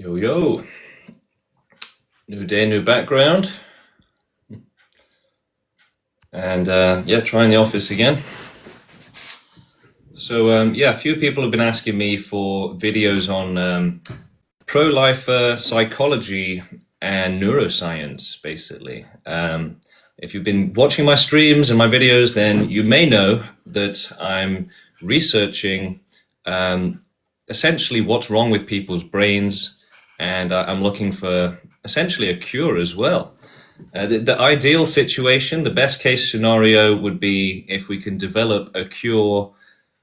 Yo, yo, new day, new background, and yeah, trying the office again. So yeah, a few people have been asking me for videos on pro-lifer psychology and neuroscience, basically. If you've been watching my streams and my videos, then you may know that I'm researching essentially what's wrong with people's brains, and I'm looking for essentially a cure as well. The ideal situation, the best case scenario would be if we can develop a cure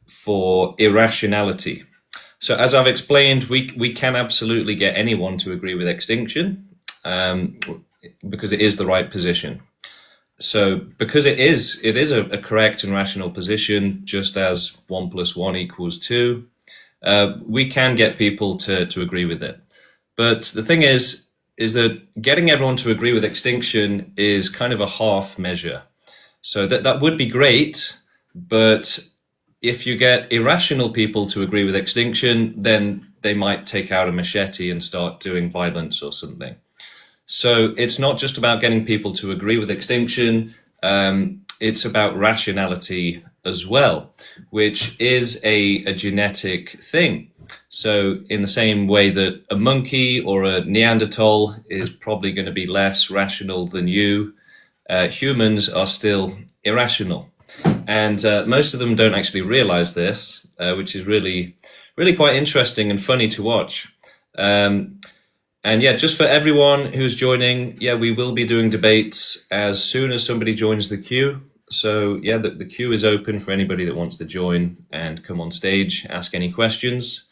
for irrationality. So as I've explained, we can absolutely get anyone to agree with extinction because it is the right position. So because it is a correct and rational position, just as 1 + 1 = 2, we can get people to agree with it. But the thing is that getting everyone to agree with extinction is kind of a half measure. So that would be great, but if you get irrational people to agree with extinction, then they might take out a machete and start doing violence or something. So it's not just about getting people to agree with extinction, it's about rationality as well, which is a genetic thing. So in the same way that a monkey or a Neanderthal is probably going to be less rational than you, humans are still irrational. And most of them don't actually realize this, which is really quite interesting and funny to watch. And yeah, just for everyone who's joining, yeah, we will be doing debates as soon as somebody joins the queue. So yeah, the queue is open for anybody that wants to join and come on stage, ask any questions.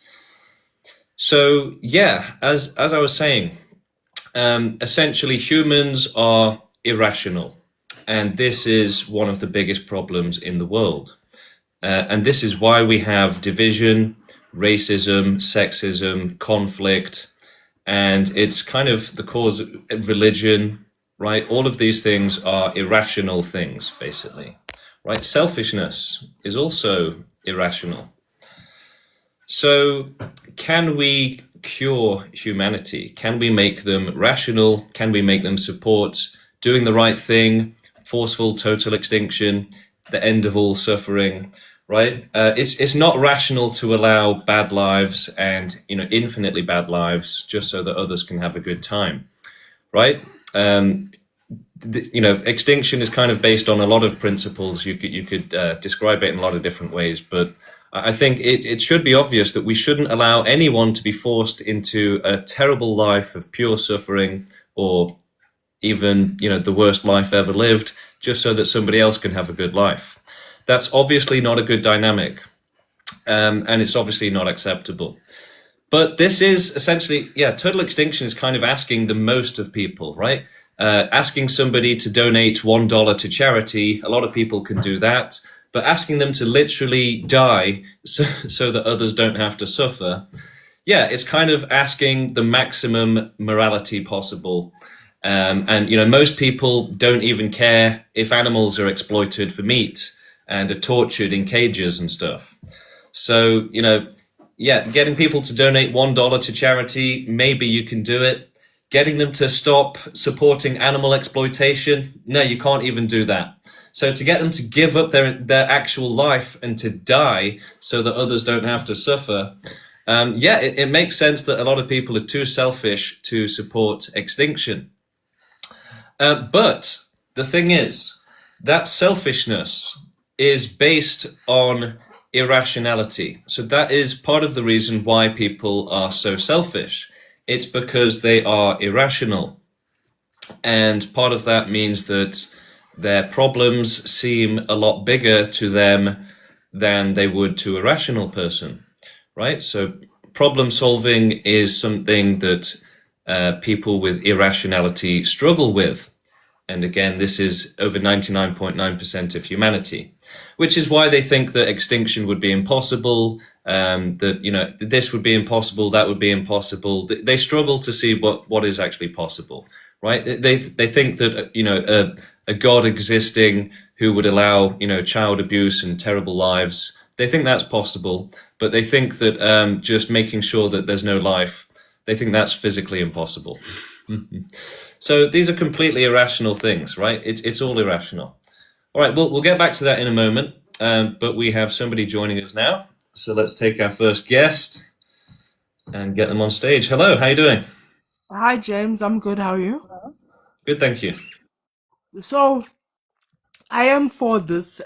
So yeah, as I was saying, essentially humans are irrational. And this is one of the biggest problems in the world. And this is why we have division, racism, sexism, conflict, and it's kind of the cause of religion, right? All of these things are irrational things, basically, right? Selfishness is also irrational. So can we cure humanity? Can we make them rational? Can we make them support doing the right thing, forceful total extinction, the end of all suffering, right? It's not rational to allow bad lives and, infinitely bad lives just so that others can have a good time, right? Extinction is kind of based on a lot of principles. You could describe it in a lot of different ways, but I think it should be obvious that we shouldn't allow anyone to be forced into a terrible life of pure suffering, or even, the worst life ever lived, just so that somebody else can have a good life. That's obviously not a good dynamic, and it's obviously not acceptable. But this is essentially, total extinction is kind of asking the most of people, right? Asking somebody to donate $1 to charity, a lot of people can do that, but asking them to literally die so that others don't have to suffer, it's kind of asking the maximum morality possible. And most people don't even care if animals are exploited for meat and are tortured in cages and stuff. So, getting people to donate $1 to charity, maybe you can do it. Getting them to stop supporting animal exploitation, no, you can't even do that. So to get them to give up their actual life and to die so that others don't have to suffer, it makes sense that a lot of people are too selfish to support extinction. But the thing is, that selfishness is based on irrationality. So that is part of the reason why people are so selfish. It's because they are irrational. And part of that means that their problems seem a lot bigger to them than they would to a rational person, right? So problem solving is something that people with irrationality struggle with. And again, this is over 99.9% of humanity, which is why they think that extinction would be impossible, that, this would be impossible, that would be impossible. They struggle to see what is actually possible, right? They think that, a God existing who would allow, child abuse and terrible lives, they think that's possible, but they think that just making sure that there's no life, They think that's physically impossible. So these are completely irrational things, right? It's all irrational. All right, we'll get back to that in a moment, but we have somebody joining us now. So let's take our first guest and get them on stage. Hello, how you doing? Hi, James. I'm good. How are you? Good, thank you. So, I am for this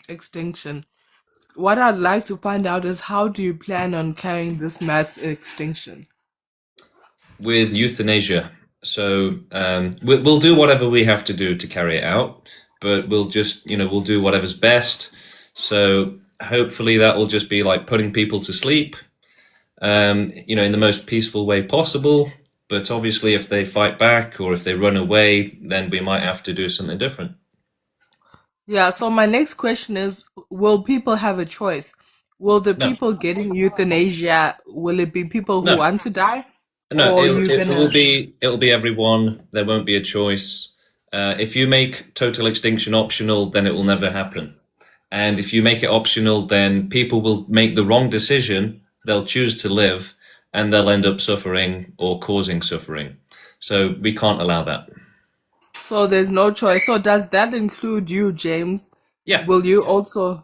extinction. What I'd like to find out is how do you plan on carrying this mass extinction? With euthanasia, so we'll do whatever we have to do to carry it out, but we'll just, we'll do whatever's best. So hopefully that will just be like putting people to sleep, in the most peaceful way possible. But obviously, if they fight back or if they run away, then we might have to do something different. Yeah, so my next question is, will people have a choice? Will the No, people getting euthanasia, will it be people who no, want to die? no. Or you It will gonna be everyone. There won't be a choice. If you make total extinction optional, then it will never happen. And if you make it optional, then people will make the wrong decision. They'll choose to live and they'll end up suffering or causing suffering. So we can't allow that. so there's no choice. So does that include you, James? Yeah. Will you also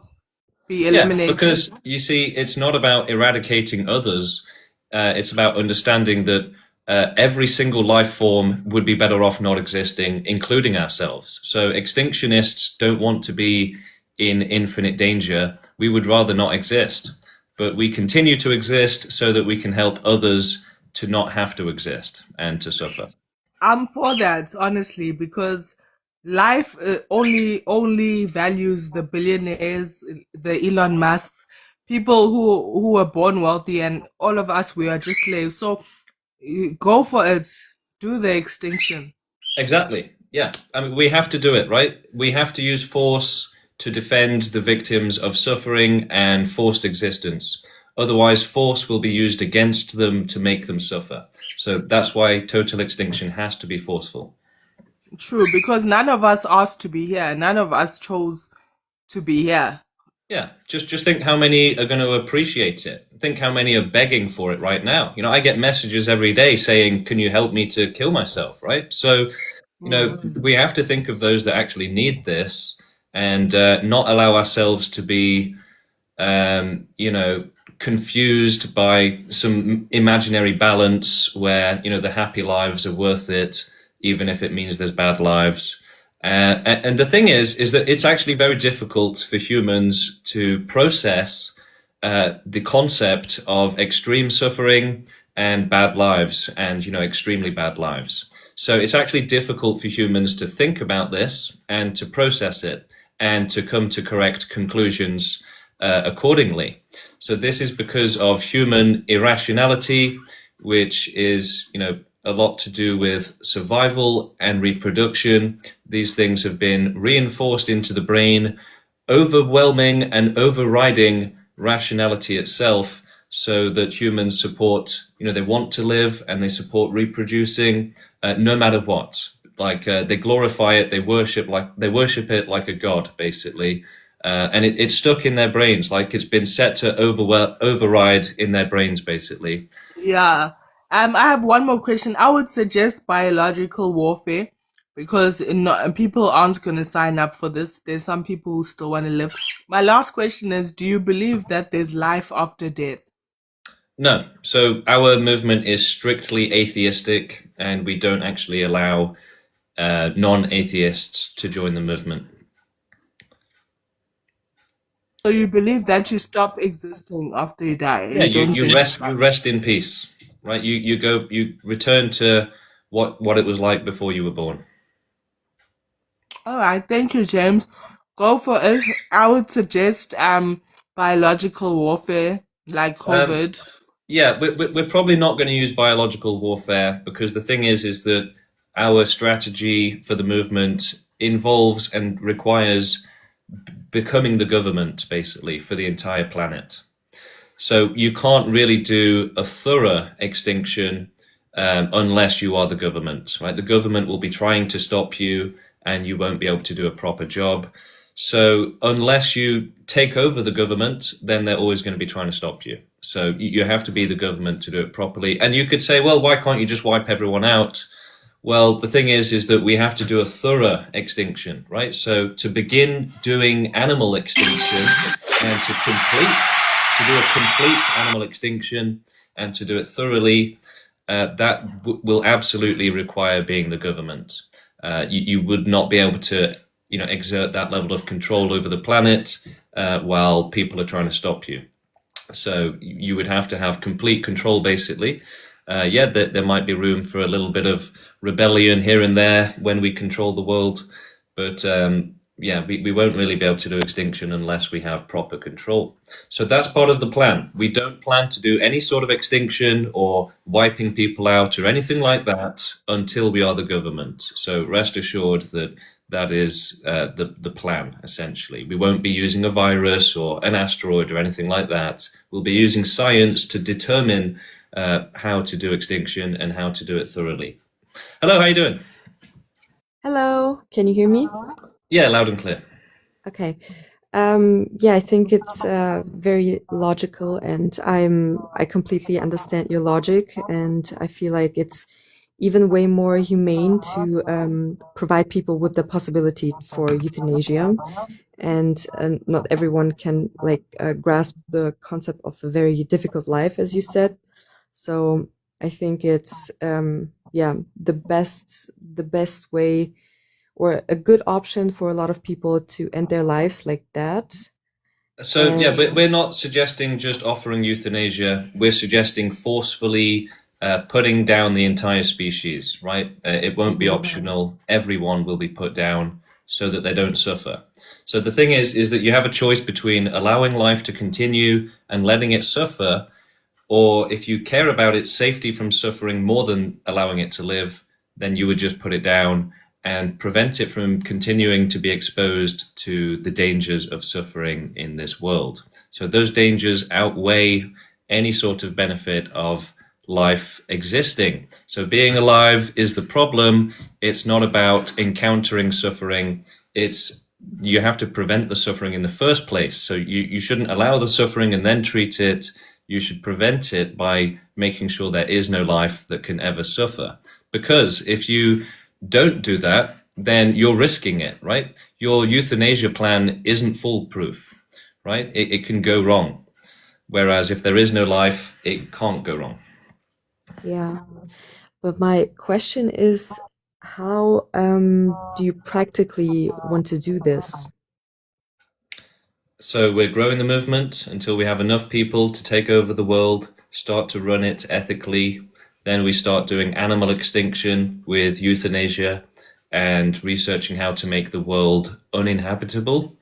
be Yeah. eliminated? Because you see, it's not about eradicating others. It's about understanding that every single life form would be better off not existing, including ourselves. So extinctionists don't want to be in infinite danger. We would rather not exist, but we continue to exist so that we can help others to not have to exist and to suffer. I'm for that, honestly, because life only values the billionaires, the Elon Musks, people who were born wealthy, and all of us we are just slaves. So go for it, do the extinction. Exactly. Yeah. I mean, we have to do it, right? We have to use force to defend the victims of suffering and forced existence. Otherwise, force will be used against them to make them suffer. So that's why total extinction has to be forceful. True, because none of us asked to be here. None of us chose to be here. Yeah, just think how many are going to appreciate it. Think how many are begging for it right now. I get messages every day saying, "Can you help me to kill myself?" Right? So, Mm. we have to think of those that actually need this and not allow ourselves to be, confused by some imaginary balance where, the happy lives are worth it, even if it means there's bad lives. And the thing is that it's actually very difficult for humans to process the concept of extreme suffering and bad lives and, extremely bad lives. So it's actually difficult for humans to think about this and to process it and to come to correct conclusions accordingly. So this is because of human irrationality, which is, a lot to do with survival and reproduction. These things have been reinforced into the brain, overwhelming and overriding rationality itself, so that humans support, they want to live and they support reproducing no matter what. Like they glorify it, they worship it like a god, basically. And it's stuck in their brains, like it's been set to override in their brains, basically. Yeah. I have one more question. I would suggest biological warfare because people aren't going to sign up for this. There's some people who still want to live. My last question is, do you believe that there's life after death? No. So our movement is strictly atheistic, and we don't actually allow non-atheists to join the movement. So you believe that you stop existing after you die. Yeah, You don't believe you that. rest in peace, right? You return to what it was like before you were born. All right, thank you, James. Go for it. I would suggest biological warfare like Um, COVID. yeah, we're probably not going to use biological warfare because the thing is that our strategy for the movement involves and requires becoming the government, basically, for the entire planet. So you can't really do a thorough extinction unless you are the government, right? The government will be trying to stop you, and you won't be able to do a proper job. So unless you take over the government, then they're always going to be trying to stop you. So you have to be the government to do it properly. And you could say, well, why can't you just wipe everyone out? Well, the thing is that we have to do a thorough extinction, right? So to begin doing animal extinction and to do a complete animal extinction and to do it thoroughly, will absolutely require being the government. You would not be able to, exert that level of control over the planet while people are trying to stop you. So you would have to have complete control, basically. Yeah, there might be room for a little bit of rebellion here and there when we control the world, but yeah, we won't really be able to do extinction unless we have proper control. So that's part of the plan. We don't plan to do any sort of extinction or wiping people out or anything like that until we are the government. So rest assured that that is the plan, essentially. We won't be using a virus or an asteroid or anything like that. We'll be using science to determine how to do extinction and how to do it thoroughly. Hello, how you doing? Hello, can you hear me? Yeah, loud and clear. Okay. Yeah, I think it's very logical, and I completely understand your logic, and I feel like it's even way more humane to provide people with the possibility for euthanasia, and not everyone can like grasp the concept of a very difficult life, as you said. So I think it's yeah, the best way or a good option for a lot of people to end their lives like that. So yeah, And but we're not suggesting just offering euthanasia. We're suggesting forcefully putting down the entire species, right? It won't be optional. Everyone will be put down so that they don't suffer. So the thing is that you have a choice between allowing life to continue and letting it suffer, or if you care about its safety from suffering more than allowing it to live, then you would just put it down and prevent it from continuing to be exposed to the dangers of suffering in this world. So those dangers outweigh any sort of benefit of life existing. So being alive is the problem. It's not about encountering suffering. It's you have to prevent the suffering in the first place. So you shouldn't allow the suffering and then treat it. You should prevent it by making sure there is no life that can ever suffer. Because if you don't do that, then you're risking it, right? Your euthanasia plan isn't foolproof, right? It can go wrong. Whereas if there is no life, it can't go wrong. yeah, but my question is, how do you practically want to do this? So we're growing the movement until we have enough people to take over the world, start to run it ethically. Then we start doing animal extinction with euthanasia and researching how to make the world uninhabitable.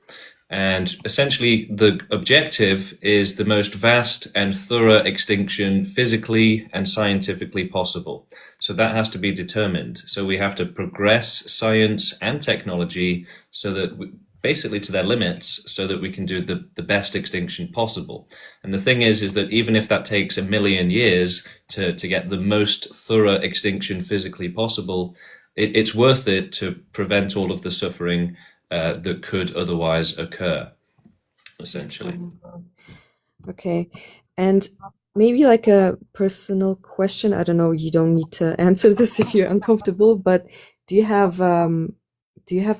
And essentially, the objective is the most vast and thorough extinction physically and scientifically possible. So that has to be determined. So we have to progress science and technology so that basically to their limits so that we can do the best extinction possible. And the thing is that even if that takes a million years to get the most thorough extinction physically possible, it's worth it to prevent all of the suffering that could otherwise occur, essentially. Okay. And maybe like a personal question. I don't know, you don't need to answer this if you're uncomfortable, but do you have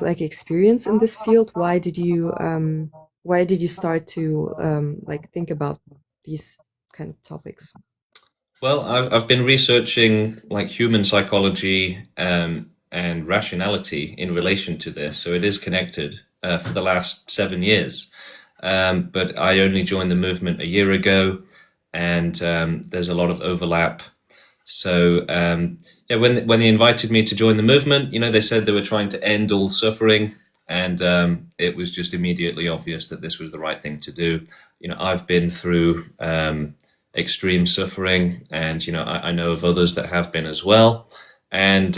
like experience in this field? Why did you start to like think about these kind of topics? Well, I've been researching like human psychology and rationality in relation to this, so it is connected for the last 7 years. But I only joined the movement a year ago, and there's a lot of overlap. So yeah, when they invited me to join the movement, they said they were trying to end all suffering, and it was just immediately obvious that this was the right thing to do. I've been through extreme suffering, and I know of others that have been as well. And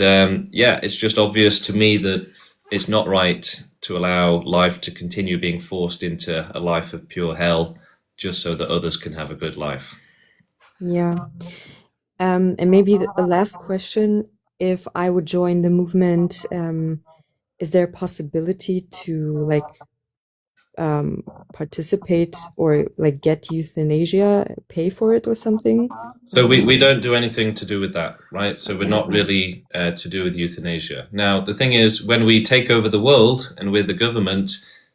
yeah, it's just obvious to me that it's not right to allow life to continue being forced into a life of pure hell just so that others can have a good life. Yeah. And maybe a last question, if I would join the movement, is there a possibility to like participate or like get euthanasia, pay for it or something? So we don't do anything to do with that, right? So we're not really to do with euthanasia. Now, the thing is, when we take over the world and we're the government,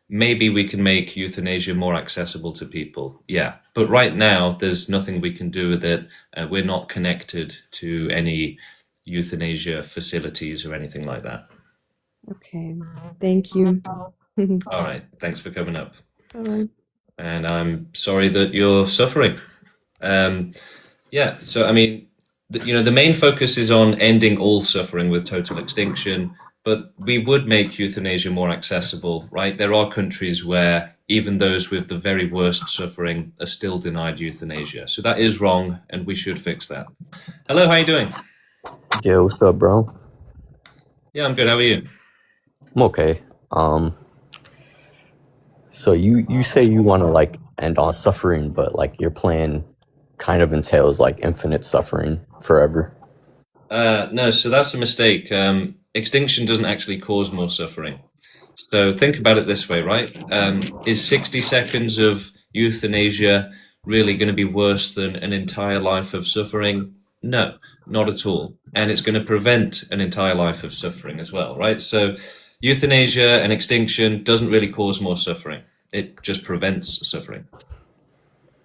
maybe we can make euthanasia more accessible to people. Yeah. But right now, there's nothing we can do with it. We're not connected to any euthanasia facilities or anything like that. Okay, thank you. All right. Thanks for coming up. Bye-bye. And I'm sorry that you're suffering. Yeah, so I mean, the main focus is on ending all suffering with total extinction, but we would make euthanasia more accessible, right? There are countries where even those with the very worst suffering are still denied euthanasia. So that is wrong, and we should fix that. Hello, how you doing? Yeah, what's up, bro? Yeah, I'm good. How are you? I'm okay. So you say you want to like end all suffering, but like your plan kind of entails like infinite suffering forever. No, so that's a mistake. Extinction doesn't actually cause more suffering. So think about it this way, right? Is 60 seconds of euthanasia really going to be worse than an entire life of suffering? No, not at all. And it's going to prevent an entire life of suffering as well, right? So euthanasia and extinction doesn't really cause more suffering. It just prevents suffering.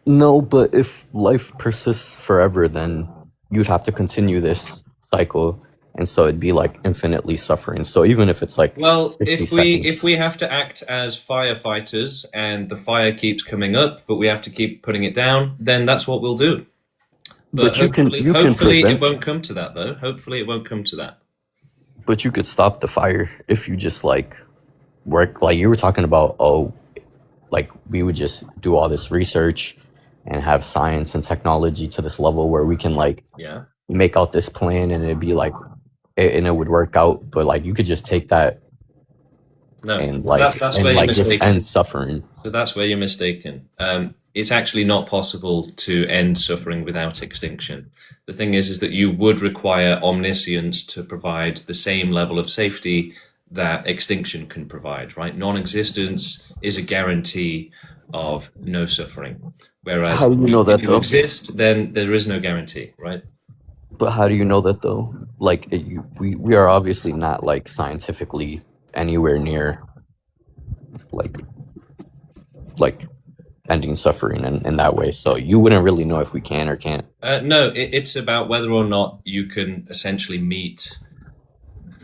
No, but if life persists forever, then you'd have to continue this cycle, and so it'd be like infinitely suffering. So even if it's like Well, 60 if seconds, we have to act as firefighters and the fire keeps coming up, but we have to keep putting it down, then that's what we'll do. But but you can hopefully it prevent, won't come to that, though. Hopefully it won't come to that. but you could stop the fire if you just like work like you were talking about. Oh, like we would just do all this research and have science and technology to this level where we can like Yeah. make out this plan and it'd be like and it would work out, but like you could just take that No, and that's where you're just mistaken. end suffering. So that's where you're mistaken. It's actually not possible to end suffering without extinction. The thing is that you would require omniscience to provide the same level of safety that extinction can provide, right? Non-existence is a guarantee of no suffering. Whereas How do you know that if you though? exist, then there is no guarantee, right? But how do you know that though? Like we are obviously not like scientifically anywhere near like like ending suffering in that way. So you wouldn't really know if we can or can't. No, it's about whether or not you can essentially meet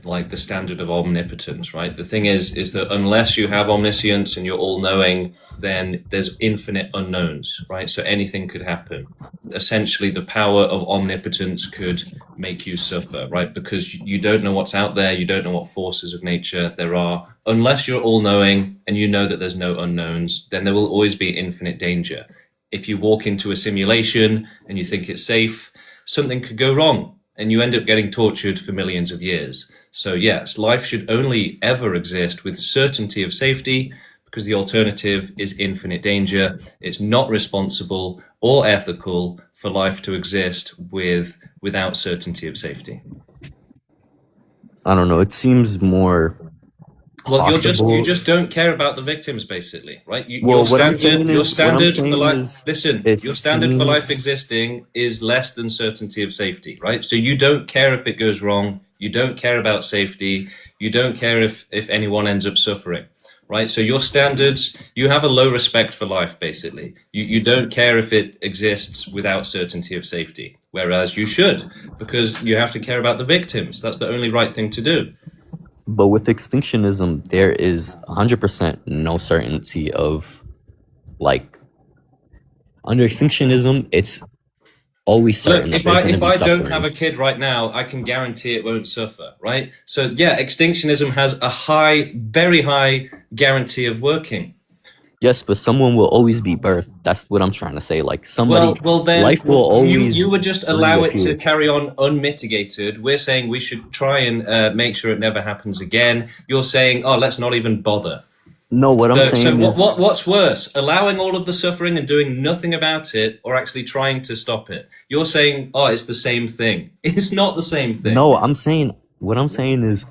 like the standard of omnipotence, right? The thing is that unless you have omniscience and you're all knowing, then there's infinite unknowns, right? So anything could happen. Essentially, the power of omnipotence could make you suffer, right? Because you don't know what's out there, you don't know what forces of nature there are. Unless you're all knowing and you know that there's no unknowns, then there will always be infinite danger. If you walk into a simulation and you think it's safe, something could go wrong and you end up getting tortured for millions of years. So yes, life should only ever exist with certainty of safety, because the alternative is infinite danger. It's not responsible or ethical for life to exist without certainty of safety. I don't know. It seems more Well, possible. you just don't care about the victims, basically, right? Well, what I'm saying Your is, what I'm standard for saying life. is, Listen, it your standard for life seems existing is less than certainty of safety, right? So you don't care if it goes wrong. You don't care about safety. You don't care if anyone ends up suffering, right? So your standards, you have a low respect for life, basically. You don't care if it exists without certainty of safety, whereas you should, because you have to care about the victims. That's the only right thing to do. But with extinctionism, there is 100% no certainty of like under extinctionism, it's always certain Look, that there's going to if be I suffering. don't have a kid right now, I can guarantee it won't suffer, right? So yeah, extinctionism has a high, very high guarantee of working. Yes, but someone will always be birthed. That's what I'm trying to say. Like somebody, Well, then life will always you would just allow it to reappear. carry on unmitigated. We're saying we should try and make sure it never happens again. You're saying, oh, let's not even bother. No, what I'm So saying is, what's worse, allowing all of the suffering and doing nothing about it, or actually trying to stop it? You're saying, oh, it's the same thing. It's not the same thing. no, I'm saying, what I'm saying is,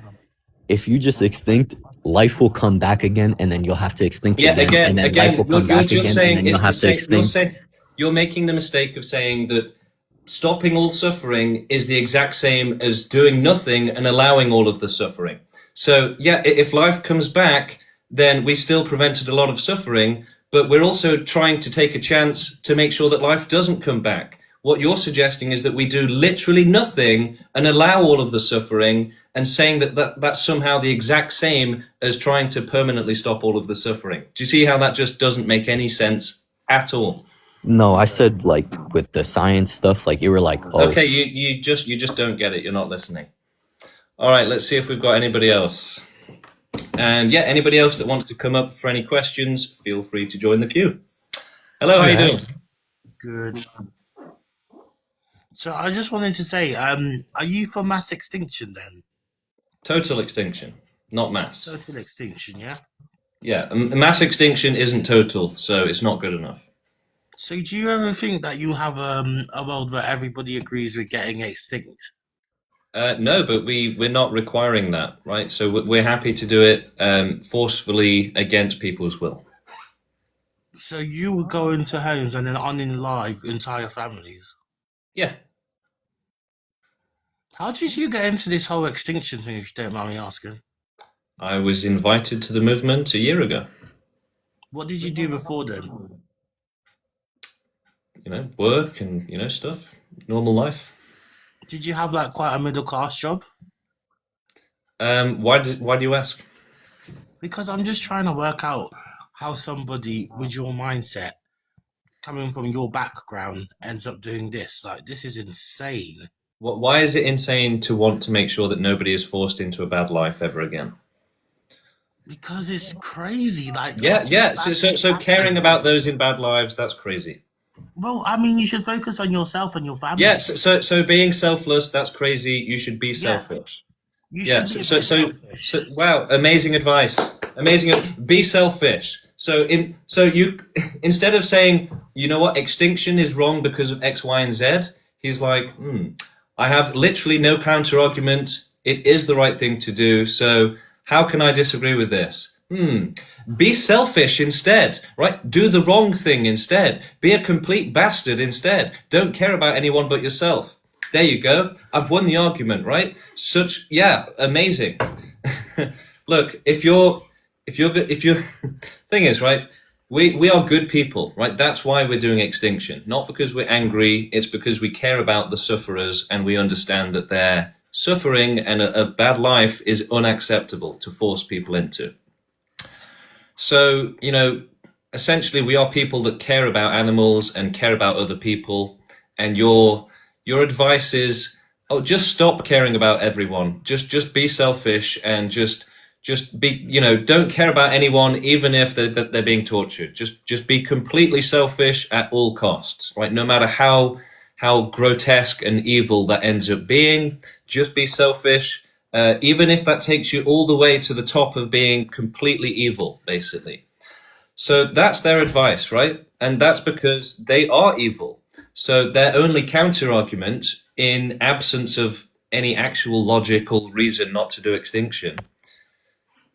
if you just extinct life will come back again, and then you'll have to extinct Yeah, again, and then life will come you're back just again, and saying then you'll it's the have to same. extinct. You're making the mistake of saying that stopping all suffering is the exact same as doing nothing and allowing all of the suffering. So yeah, if life comes back, then we still prevented a lot of suffering, but we're also trying to take a chance to make sure that life doesn't come back. What you're suggesting is that we do literally nothing and allow all of the suffering, and saying that that's somehow the exact same as trying to permanently stop all of the suffering. Do you see how that just doesn't make any sense at all? No, I said like with the science stuff, like you were like, oh, Okay, you just don't get it. You're not listening. All right, let's see if we've got anybody else. And yeah, anybody else that wants to come up for any questions, feel free to join the queue. Hello, how you doing? Good. So I just wanted to say, are you for mass extinction then? Total extinction, not mass. Total extinction, yeah? Yeah, mass extinction isn't total, so it's not good enough. So do you ever think that you have a world where everybody agrees with getting extinct? No, but we're not requiring that, right? So we're happy to do it forcefully against people's will. So you would go into homes and then unalive entire families? Yeah. How did you get into this whole extinction thing, if you don't mind me asking? I was invited to the movement a year ago. What did you do before then? You know, work and, you know, stuff, normal life. Did you have like quite a middle class job? Why do you ask? Because I'm just trying to work out how somebody with your mindset, coming from your background, ends up doing this. Like, this is insane. Why is it insane to want to make sure that nobody is forced into a bad life ever again? Because it's crazy. Like, Yeah. So caring about those in bad lives, that's crazy. Well, I mean, you should focus on yourself and your family. Yeah. So being selfless, that's crazy. You should be selfish. You Yeah. should be selfish. So wow, amazing advice. Amazing. Be selfish. So you instead of saying, you know what, extinction is wrong because of X, Y, and Z, he's like, I have literally no counter argument. It is the right thing to do. So how can I disagree with this? Be selfish instead, right? Do the wrong thing instead. Be a complete bastard instead. Don't care about anyone but yourself. There you go. I've won the argument, right? Amazing. Look, if you're thing is, right, we are good people, right? That's why we're doing extinction. Not because we're angry, it's because we care about the sufferers and we understand that their suffering and a bad life is unacceptable to force people into. So, you know, essentially we are people that care about animals and care about other people, and your advice is, just stop caring about everyone. Just be selfish and just be, you know, don't care about anyone, even if they're being tortured. Just be completely selfish at all costs, right? No matter how grotesque and evil that ends up being, just be selfish, even if that takes you all the way to the top of being completely evil, basically. So that's their advice, right? And that's because they are evil. So their only counter argument, in absence of any actual logical reason not to do extinction,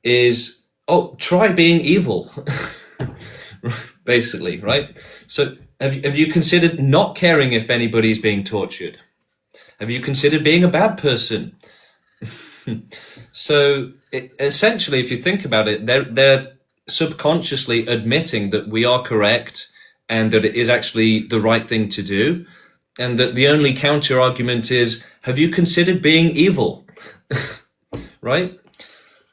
is, try being evil, basically, right? So have you considered not caring if anybody's being tortured? Have you considered being a bad person? So essentially, if you think about it, they're subconsciously admitting that we are correct and that it is actually the right thing to do, and that the only counter argument is, have you considered being evil? Right?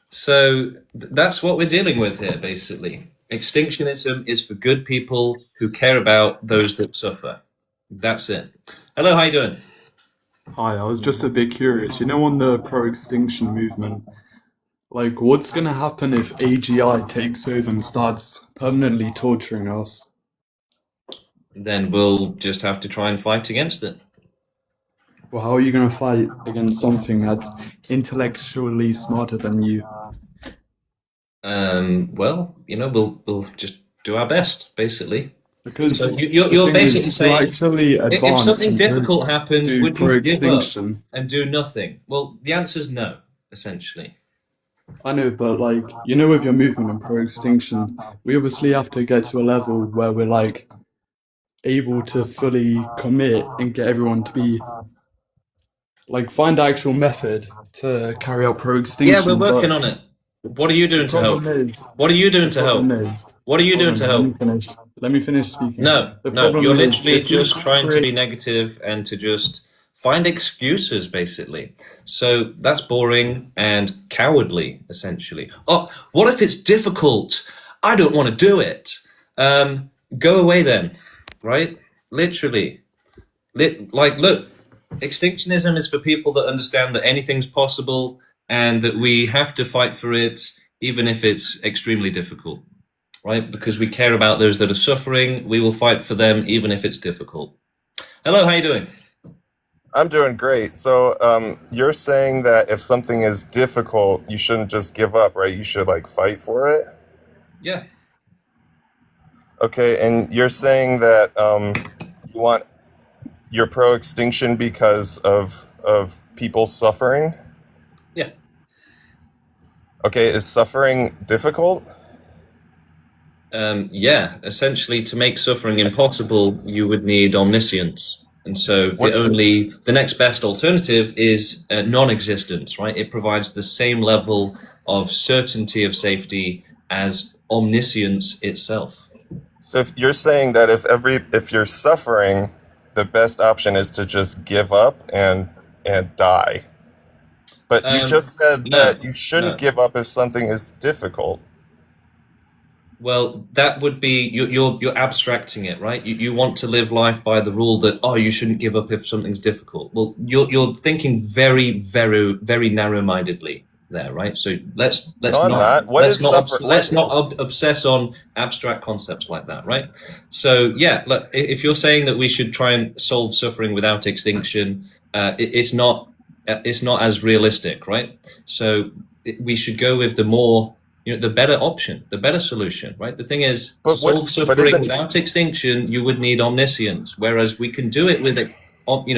So that's what we're dealing with here, basically. Extinctionism is for good people who care about those that suffer. That's it. Hello, how you doing? Hi, I was just a bit curious. You know, on the pro-extinction movement, like, what's gonna happen if AGI takes over and starts permanently torturing us? Then we'll just have to try and fight against it. Well, how are you gonna fight against something that's intellectually smarter than you? Well, you know, we'll just do our best, basically. Because So the you're thing basically is, to saying, actually if advance something and difficult happens, do would you give up pro-extinction, and do nothing? Well, the answer is no, essentially. I know, but like, you know, with your movement and pro-extinction, we obviously have to get to a level where we're like able to fully commit and get everyone to be like find the actual method to carry out Yeah, we're pro-extinction. working But on it. What are you the doing to help? problem is, What are you doing the to help? problem is, What are you doing hold to on, let me help? finish. Let me finish speaking. No, The no, problem you're is, literally if we just trying to be create, negative and to just find excuses, basically. So that's boring and cowardly, essentially. Oh, what if it's difficult? I don't want to do it. Go away then, right? Literally. Like, look, extinctionism is for people that understand that anything's possible and that we have to fight for it, even if it's extremely difficult, right? Because we care about those that are suffering. We will fight for them, even if it's difficult. Hello, how you doing? I'm doing great. So, you're saying that if something is difficult, you shouldn't just give up, right? You should like fight for it. Yeah. Okay, and you're saying that you want you're pro-extinction because of people suffering. Yeah. Okay, is suffering difficult? Yeah, essentially, to make suffering impossible, you would need omniscience. And so What? the next best alternative is non-existence, right? It provides the same level of certainty of safety as omniscience itself. So if you're saying that if you're suffering, the best option is to just give up and die. But you just said No, that you shouldn't no. give up if something is difficult. Well, that would be you're abstracting it, right? You want to live life by the rule that you shouldn't give up if something's difficult. Well, you're thinking very, very, very narrow-mindedly there, right? So let's No, I'm not not. What is suffer? let's not obsess on abstract concepts like that, right? So yeah, look, if you're saying that we should try and solve suffering without extinction, it's not as realistic, right? So we should go with the better option, the better solution, right? The thing is, to solve suffering without extinction, you would need omniscience, whereas we can do it with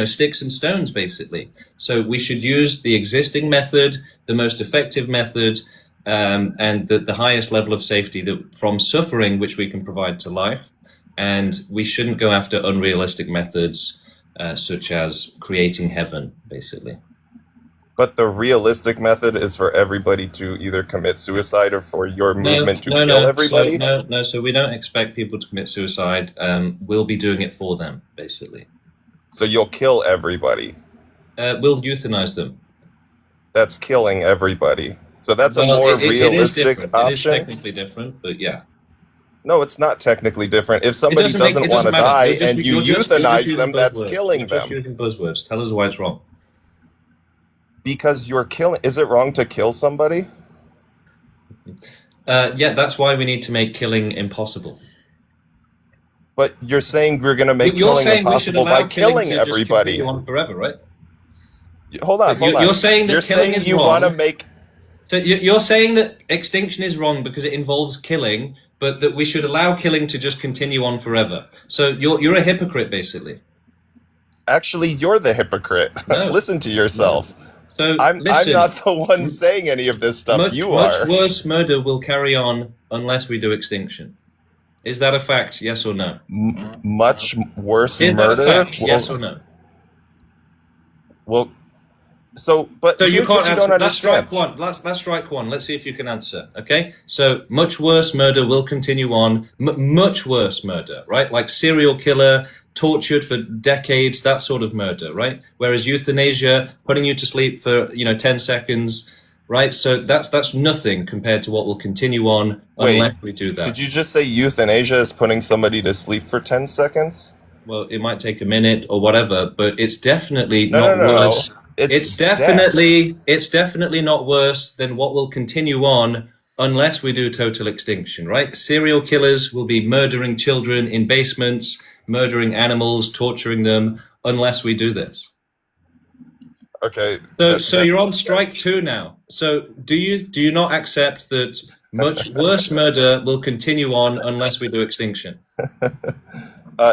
sticks and stones, basically. So we should use the existing method, the most effective method, and the highest level of safety from suffering, which we can provide to life. And we shouldn't go after unrealistic methods, such as creating heaven, basically. But the realistic method is for everybody to either commit suicide or for your movement to kill everybody? So we don't expect people to commit suicide. We'll be doing it for them, basically. So you'll kill everybody? We'll euthanize them. That's killing everybody. So that's a more realistic option? It is technically different, but yeah. No, it's not technically different. If somebody doesn't want to die and you euthanize them, that's killing them. Just using buzzwords. Tell us why it's wrong. Because you're killing. Is it wrong to kill somebody? Yeah, that's why we need to make killing impossible. But you're saying we're going to make killing impossible by killing everybody. You want forever, right? Hold on. You're saying that killing is wrong. You want to make. So you're saying that extinction is wrong because it involves killing, but that we should allow killing to just continue on forever. So you're a hypocrite, basically. Actually, you're the hypocrite. No. Listen to yourself. No. So I'm listen, not the one saying any of this stuff. Much are. worse murder will carry on unless we do extinction. Is that a fact? Yes or no? Much worse Is murder? That a fact? Yes or no? Well, so you can't answer. That's strike one. That's strike one. Let's see if you can answer. Okay. So much worse murder will continue on. Much worse murder, right? Like serial killer, tortured for decades, that sort of murder, right? Whereas euthanasia, putting you to sleep for 10 seconds, right? So that's nothing compared to what will continue on unless we do that. Did you just say euthanasia is putting somebody to sleep for 10 seconds? Well, it might take a minute or whatever, but it's definitely not worse. It's definitely not worse than what will continue on unless we do total extinction, right? Serial killers will be murdering children in basements, murdering animals, torturing them, unless we do this. Okay. So you're on strike two now. So do you not accept that much worse murder will continue on unless we do extinction?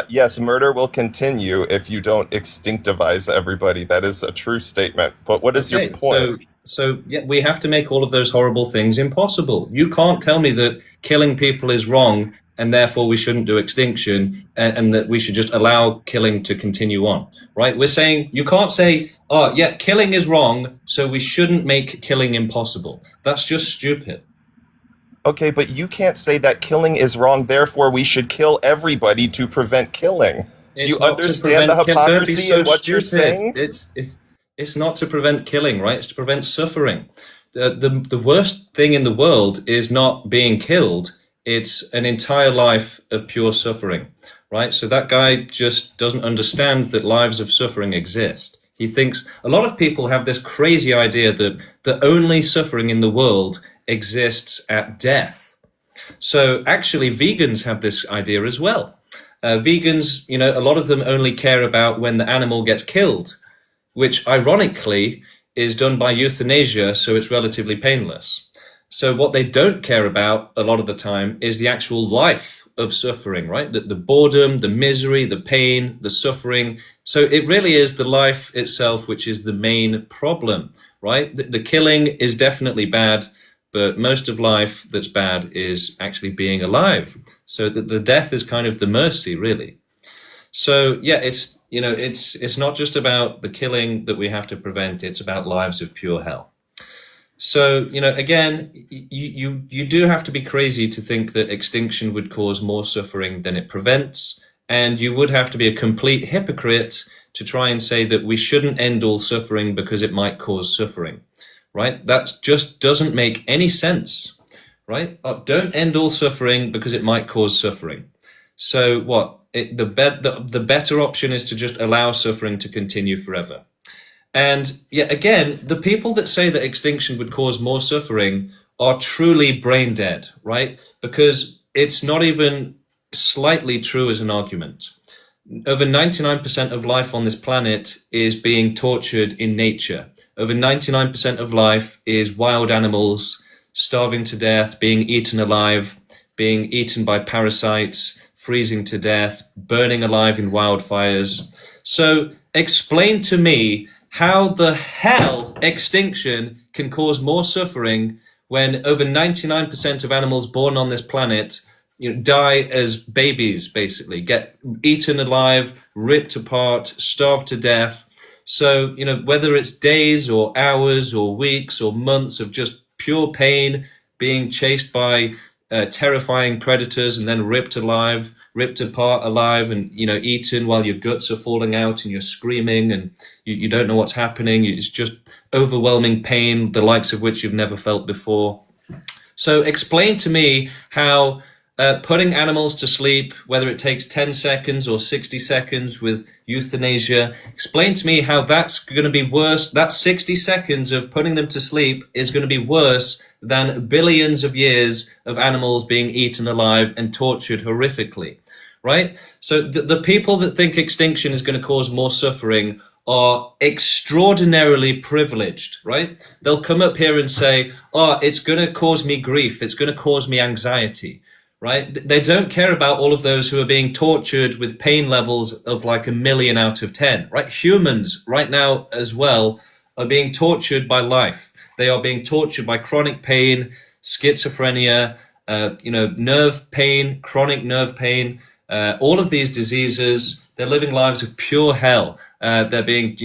Yes, murder will continue if you don't extinctivize everybody. That is a true statement. But what is your point? So yeah, we have to make all of those horrible things impossible. You can't tell me that killing people is wrong and therefore we shouldn't do extinction, and that we should just allow killing to continue on, right? We're saying, you can't say, oh yeah, killing is wrong, so we shouldn't make killing impossible. That's just stupid. Okay, but you can't say that killing is wrong, therefore we should kill everybody to prevent killing. Do you understand the hypocrisy in what you're saying? It's not to prevent killing, right? It's to prevent suffering. The worst thing in the world is not being killed. It's an entire life of pure suffering, right? So that guy just doesn't understand that lives of suffering exist. He thinks, a lot of people have this crazy idea that the only suffering in the world exists at death. So actually vegans have this idea as well. Vegans, you know, a lot of them only care about when the animal gets killed, which ironically is done by euthanasia, so it's relatively painless. So what they don't care about a lot of the time is the actual life of suffering, right? The boredom, the misery, the pain, the suffering. So it really is the life itself which is the main problem, right? The killing is definitely bad, but most of life that's bad is actually being alive. So the death is kind of the mercy, really. So yeah, it's, you know, it's not just about the killing that we have to prevent, it's about lives of pure hell. So, you know, again, you do have to be crazy to think that extinction would cause more suffering than it prevents, and you would have to be a complete hypocrite to try and say that we shouldn't end all suffering because it might cause suffering, right? That just doesn't make any sense, right? Don't end all suffering because it might cause suffering. So what? The better option is to just allow suffering to continue forever. And yet again, the people that say that extinction would cause more suffering are truly brain dead, right? Because it's not even slightly true as an argument. Over 99% of life on this planet is being tortured in nature. Over 99% of life is wild animals starving to death, being eaten alive, being eaten by parasites, freezing to death, burning alive in wildfires. So explain to me how the hell extinction can cause more suffering when over 99% of animals born on this planet, you know, die as babies, basically, get eaten alive, ripped apart, starved to death. So, you know, whether it's days or hours or weeks or months of just pure pain, being chased by terrifying predators and then ripped apart alive, and, you know, eaten while your guts are falling out and you're screaming and you don't know what's happening. It's just overwhelming pain, the likes of which you've never felt before. So explain to me how putting animals to sleep, whether it takes 10 seconds or 60 seconds with euthanasia, explain to me how that's going to be worse. That 60 seconds of putting them to sleep is going to be worse than billions of years of animals being eaten alive and tortured horrifically, right? So the people that think extinction is going to cause more suffering are extraordinarily privileged, right? They'll come up here and say, oh, it's going to cause me grief, it's going to cause me anxiety, right? They don't care about all of those who are being tortured with pain levels of like 1,000,000 out of 10, right? Humans right now as well are being tortured by life. They are being tortured by chronic pain, schizophrenia, nerve pain, chronic nerve pain, all of these diseases. They're living lives of pure hell. They're being,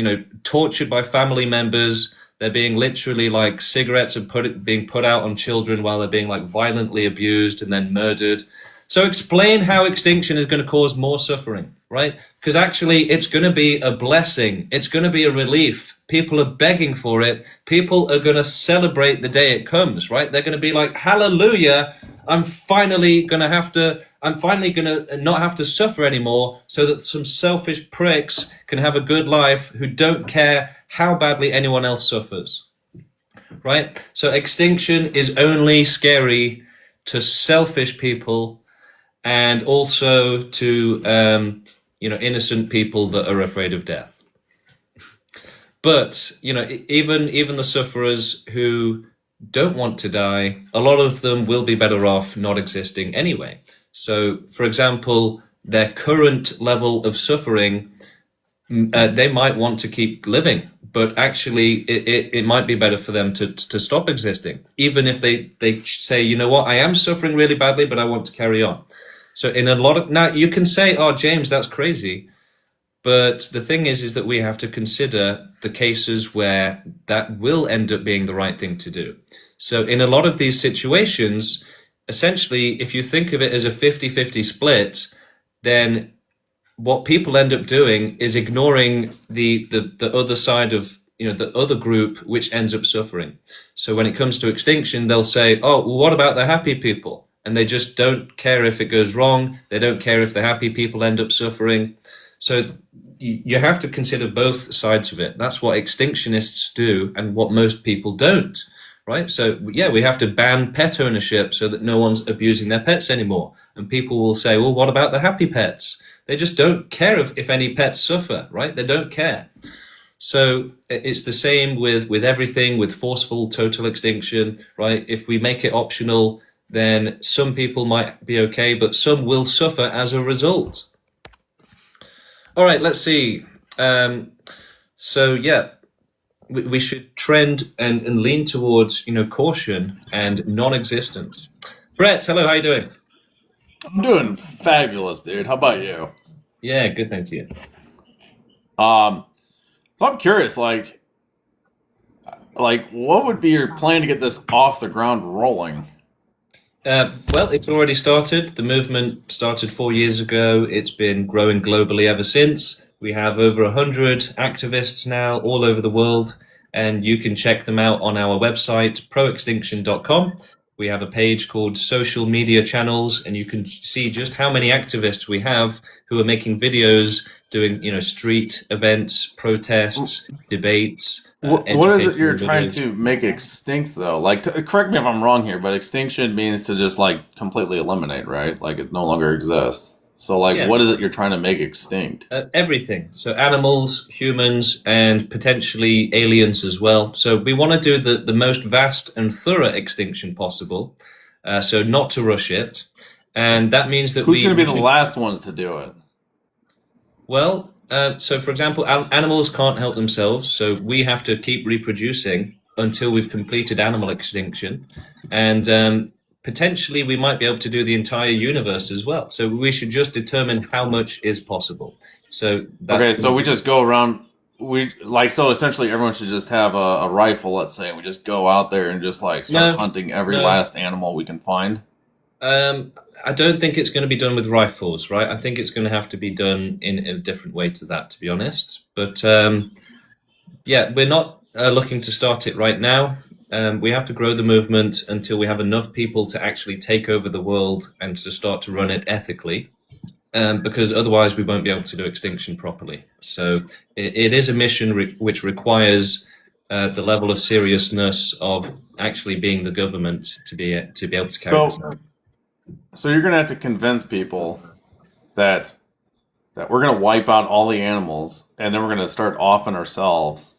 tortured by family members. They're being literally like cigarettes are being put out on children while they're being like violently abused and then murdered. So explain how extinction is going to cause more suffering, right? Because actually it's going to be a blessing. It's going to be a relief. People are begging for it. People are going to celebrate the day it comes, right? They're going to be like, hallelujah, I'm finally going to not have to suffer anymore so that some selfish pricks can have a good life who don't care how badly anyone else suffers, right? So extinction is only scary to selfish people and also to, innocent people that are afraid of death. But, even the sufferers who don't want to die, a lot of them will be better off not existing anyway. So, for example, their current level of suffering, they might want to keep living, but actually it might be better for them to stop existing, even if they say, you know what, I am suffering really badly, but I want to carry on. So in a lot of, now you can say, oh, James, that's crazy. But the thing is that we have to consider the cases where that will end up being the right thing to do. So in a lot of these situations, essentially, if you think of it as a 50-50 split, then what people end up doing is ignoring the other side of, the other group, which ends up suffering. So when it comes to extinction, they'll say, oh, well, what about the happy people? And they just don't care if it goes wrong. They don't care if the happy people end up suffering. So you have to consider both sides of it. That's what extinctionists do and what most people don't, right? So yeah, we have to ban pet ownership so that no one's abusing their pets anymore. And people will say, well, what about the happy pets? They just don't care if any pets suffer, right? They don't care. So it's the same with everything, with forceful total extinction, right? If we make it optional, then some people might be okay, but some will suffer as a result. All right, let's see. So yeah, we should trend and lean towards, caution and non-existence. Brett, hello, how you doing? I'm doing fabulous, dude. How about you? Yeah, good, thank you. So I'm curious, like what would be your plan to get this off the ground rolling? Well, it's already started. The movement started 4 years ago. It's been growing globally ever since. We have over 100 activists now all over the world, and you can check them out on our website, proextinction.com. We have a page called Social Media Channels, and you can see just how many activists we have who are making videos, doing, street events, protests, debates. What is it you're trying to make extinct, though? Like, correct me if I'm wrong here, but extinction means to just, completely eliminate, right? Like, it no longer exists. So, Yeah. What is it you're trying to make extinct? Everything. So animals, humans, and potentially aliens as well. So we want to do the most vast and thorough extinction possible. So not to rush it. And that means that Who's going to be the last ones to do it? Well, so for example, animals can't help themselves. So we have to keep reproducing until we've completed animal extinction. And potentially we might be able to do the entire universe as well. So we should just determine how much is possible. So so we just go around. So essentially everyone should just have a rifle, let's say, and we just go out there and just start hunting every last animal we can find. I don't think it's going to be done with rifles, right? I think it's going to have to be done in a different way to that, to be honest. But yeah, we're not looking to start it right now. We have to grow the movement until we have enough people to actually take over the world and to start to run it ethically, because otherwise we won't be able to do extinction properly. So it is a mission which requires the level of seriousness of actually being the government to be able to carry this out. So you're going to have to convince people that we're going to wipe out all the animals, and then we're going to start offing ourselves.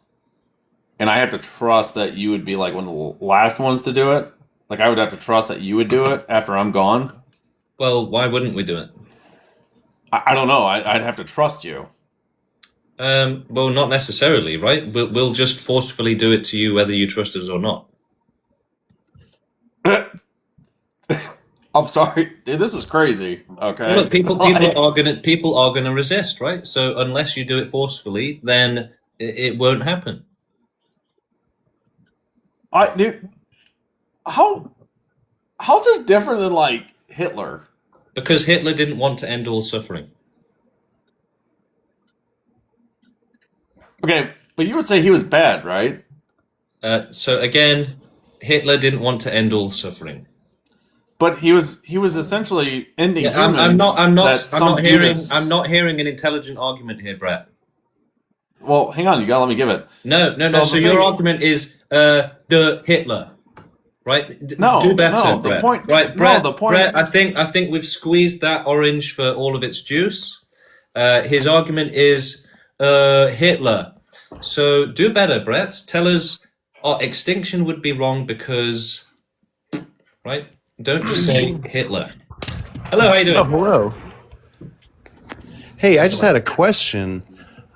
And I have to trust that you would be one of the last ones to do it. I would have to trust that you would do it after I'm gone. Well, why wouldn't we do it? I don't know. I'd have to trust you. Well, not necessarily, right? We'll just forcefully do it to you whether you trust us or not. I'm sorry, dude. This is crazy. Okay. Well, look, people are gonna resist, right? So unless you do it forcefully, then it won't happen. Dude, how's this different than Hitler? Because Hitler didn't want to end all suffering. Okay, but you would say he was bad, right? So again, Hitler didn't want to end all suffering. But he was essentially ending humans. I'm not hearing an intelligent argument here, Brett. Well, hang on, you gotta let me give it. No. So your argument is the Hitler, right? Do better, no. Brett. The point, right, Brett. No, the point. Brett, I think we've squeezed that orange for all of its juice. His argument is Hitler. So do better, Brett. Tell us, extinction would be wrong because, right? Don't just say Hitler. Hello, how you doing? Oh, hello. Hey, I just had a question.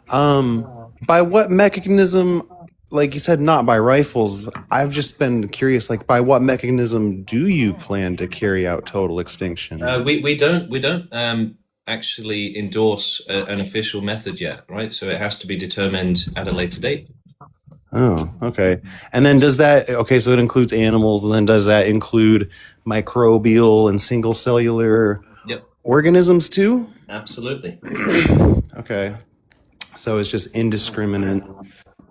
By what mechanism like you said, not by rifles. I've just been curious, like, by what mechanism do you plan to carry out total extinction? We don't actually endorse an official method yet, right? So it has to be determined at a later date. Oh, okay. And then does that, okay, so it includes animals, and then does that include microbial and single cellular Yep, organisms too? absolutely. Okay. So it's just indiscriminate,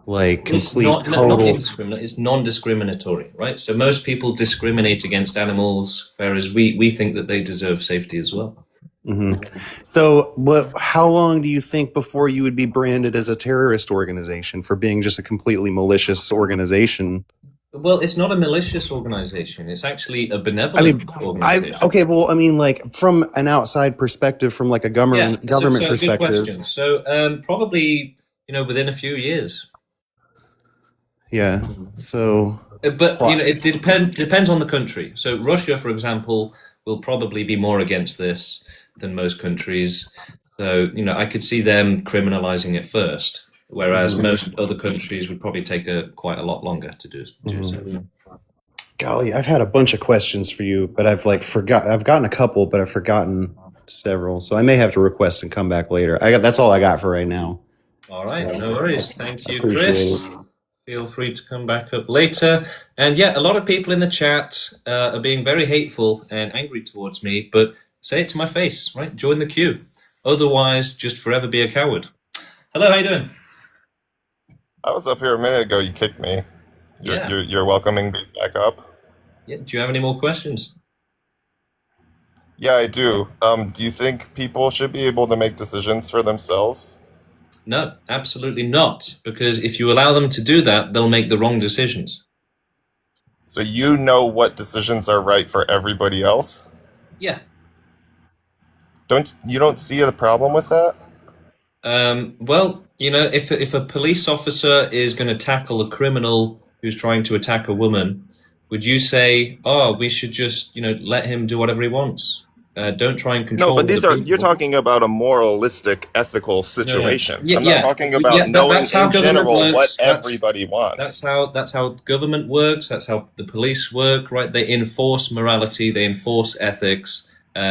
like It's complete not total. indiscriminate, it's non-discriminatory, right? So most people discriminate against animals, whereas we think that they deserve safety as well. So how long do you think before you would be branded as a terrorist organization for being just a completely malicious organization? Well, it's not a malicious organization. It's actually a benevolent organization. Okay, well, I mean, like from an outside perspective, from like a government Good perspective. question. So probably, within a few years. Yeah. So, But it depends on the country. So Russia, for example, will probably be more against this than most countries. So I could see them criminalizing it first, whereas most other countries would probably take quite a lot longer to do so. golly, I've had a bunch of questions for you, but I've gotten a couple, but I've forgotten several. So I may have to request and come back later. That's all I got for right now. All right, no worries. Thank you, Appreciate Chris. it. Feel free to come back up later. And yeah, a lot of people in the chat are being very hateful and angry towards me, but say it to my face, right? Join the queue. Otherwise, just forever be a coward. Hello, how you doing? I was up here a minute ago. You kicked me. You're welcoming me back up. Yeah. Do you have any more questions? Yeah, I do. Do you think people should be able to make decisions for themselves? No, absolutely not. Because if you allow them to do that, they'll make the wrong decisions. So you know what decisions are right for everybody else? Yeah. You don't see the problem with that? Well, if a police officer is going to tackle a criminal who's trying to attack a woman, would you say, "Oh, we should just, let him do whatever he wants"? Don't try and control. No, but you're talking about a moralistic, ethical situation. Yeah, I'm not talking about knowing that's how in government general works. what everybody wants. That's how government works. That's how the police work, right? They enforce morality, they enforce ethics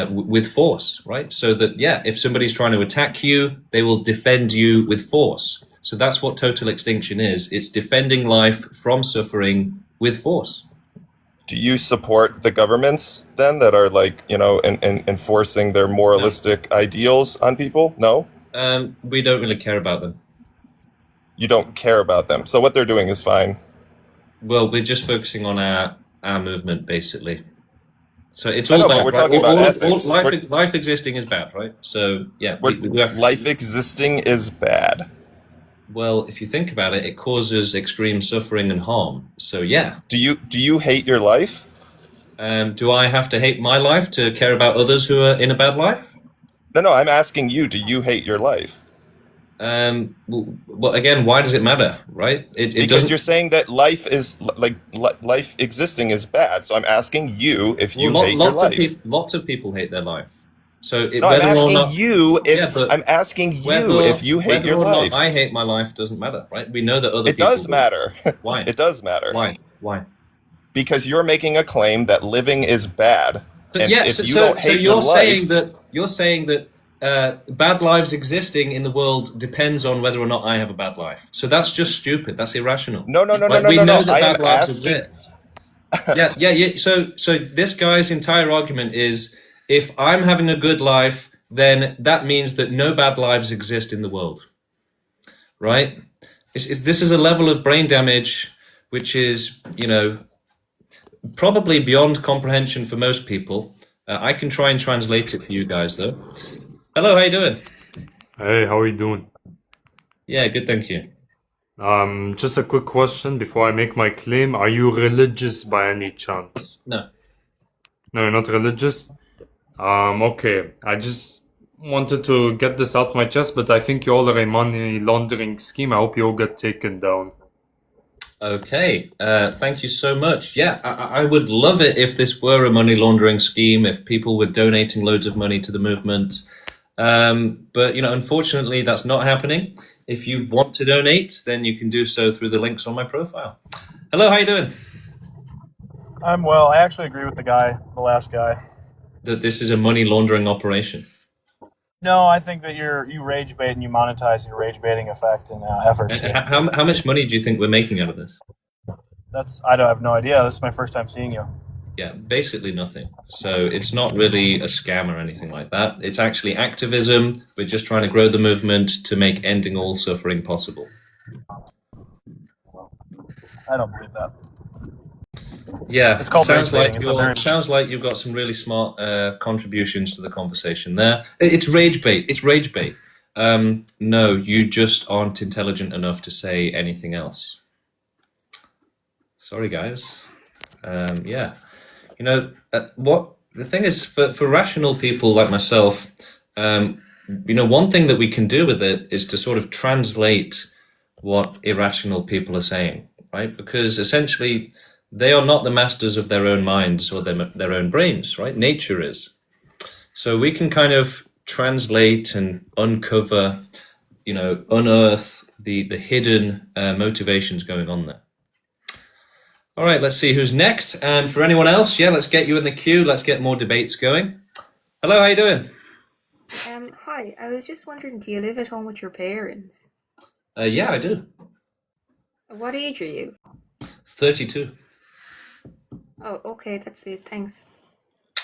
with force, right? So that, if somebody's trying to attack you, they will defend you with force. So that's what total extinction is. It's defending life from suffering with force. Do you support the governments then that are enforcing their moralistic ideals on people? No? We don't really care about them. You don't care about them. So what they're doing is fine. Well, we're just focusing on our movement, basically. So it's I all know, bad. but we're right? talking about ethics. Life existing is bad, right? So yeah, life existing is bad. Well, if you think about it, it causes extreme suffering and harm. So yeah. Do you hate your life? Do I have to hate my life to care about others who are in a bad life? No, I'm asking you, do you hate your life? Well, again, why does it matter, right? Because you're saying that life is life existing is bad. So I'm asking you if you hate your life. Lots of people hate their life. So I'm asking you if you hate your life. Whether or not I hate my life doesn't matter, right? We know that other people. It does matter. Why? It does matter. Why? Because you're making a claim that living is bad. And if you don't hate your life, you're saying that bad lives existing in the world depends on whether or not I have a bad life. So that's just stupid. That's irrational. No. We know that bad lives exist. Yeah. So this guy's entire argument is, if I'm having a good life, then that means that no bad lives exist in the world, right? This is a level of brain damage which is, probably beyond comprehension for most people. I can try and translate it for you guys, though. Hello, how you doing? Hey, how are you doing? Yeah, good, thank you. Just a quick question before I make my claim. Are you religious by any chance? No. No, you're not religious? Okay. I just wanted to get this out my chest, but I think you all are a money laundering scheme. I hope you all get taken down. Okay, thank you so much. Yeah, I would love it if this were a money laundering scheme, if people were donating loads of money to the movement. But unfortunately, that's not happening. If you want to donate, then you can do so through the links on my profile. Hello, how you doing? I'm well. I actually agree with the last guy. That this is a money laundering operation. No, I think that you rage bait and you monetize your rage baiting effect and efforts. And how much money do you think we're making out of this? I have no idea. This is my first time seeing you. Yeah, basically nothing. So it's not really a scam or anything like that. It's actually activism. We're just trying to grow the movement to make ending all suffering possible. I don't believe that. Yeah, it's called sounds rage like baiting. sounds like you've got some really smart contributions to the conversation there. It's rage bait. It's rage bait. No, you just aren't intelligent enough to say anything else. Sorry, guys. Yeah, what the thing is for rational people like myself. One thing that we can do with it is to sort of translate what irrational people are saying, right? Because essentially, they are not the masters of their own minds or their own brains, right? Nature is. So we can kind of translate and uncover, unearth the hidden motivations going on there. All right, let's see who's next. And for anyone else, let's get you in the queue. Let's get more debates going. Hello, how you doing? Hi, I was just wondering, do you live at home with your parents? Yeah, I do. What age are you? 32. Oh, okay, that's it. Thanks.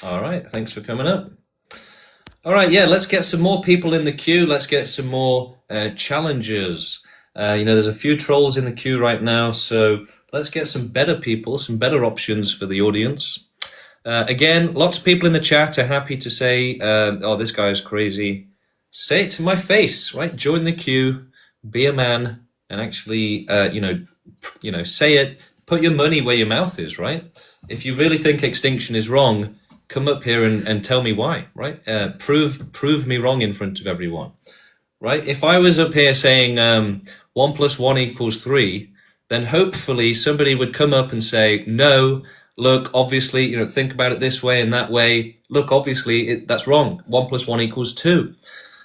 All right, thanks for coming up. All right, let's get some more people in the queue. Let's get some more challengers. There's a few trolls in the queue right now, so let's get some better people, some better options for the audience. Again, lots of people in the chat are happy to say, oh, this guy is crazy. Say it to my face, right? Join the queue, be a man, and actually, say it. Put your money where your mouth is, right? If you really think extinction is wrong, come up here and tell me why, right? Prove me wrong in front of everyone, right? If I was up here saying 1 + 1 = 3, then hopefully somebody would come up and say, no, look, obviously, think about it this way and that way. Look, obviously, that's wrong. 1 + 1 = 2.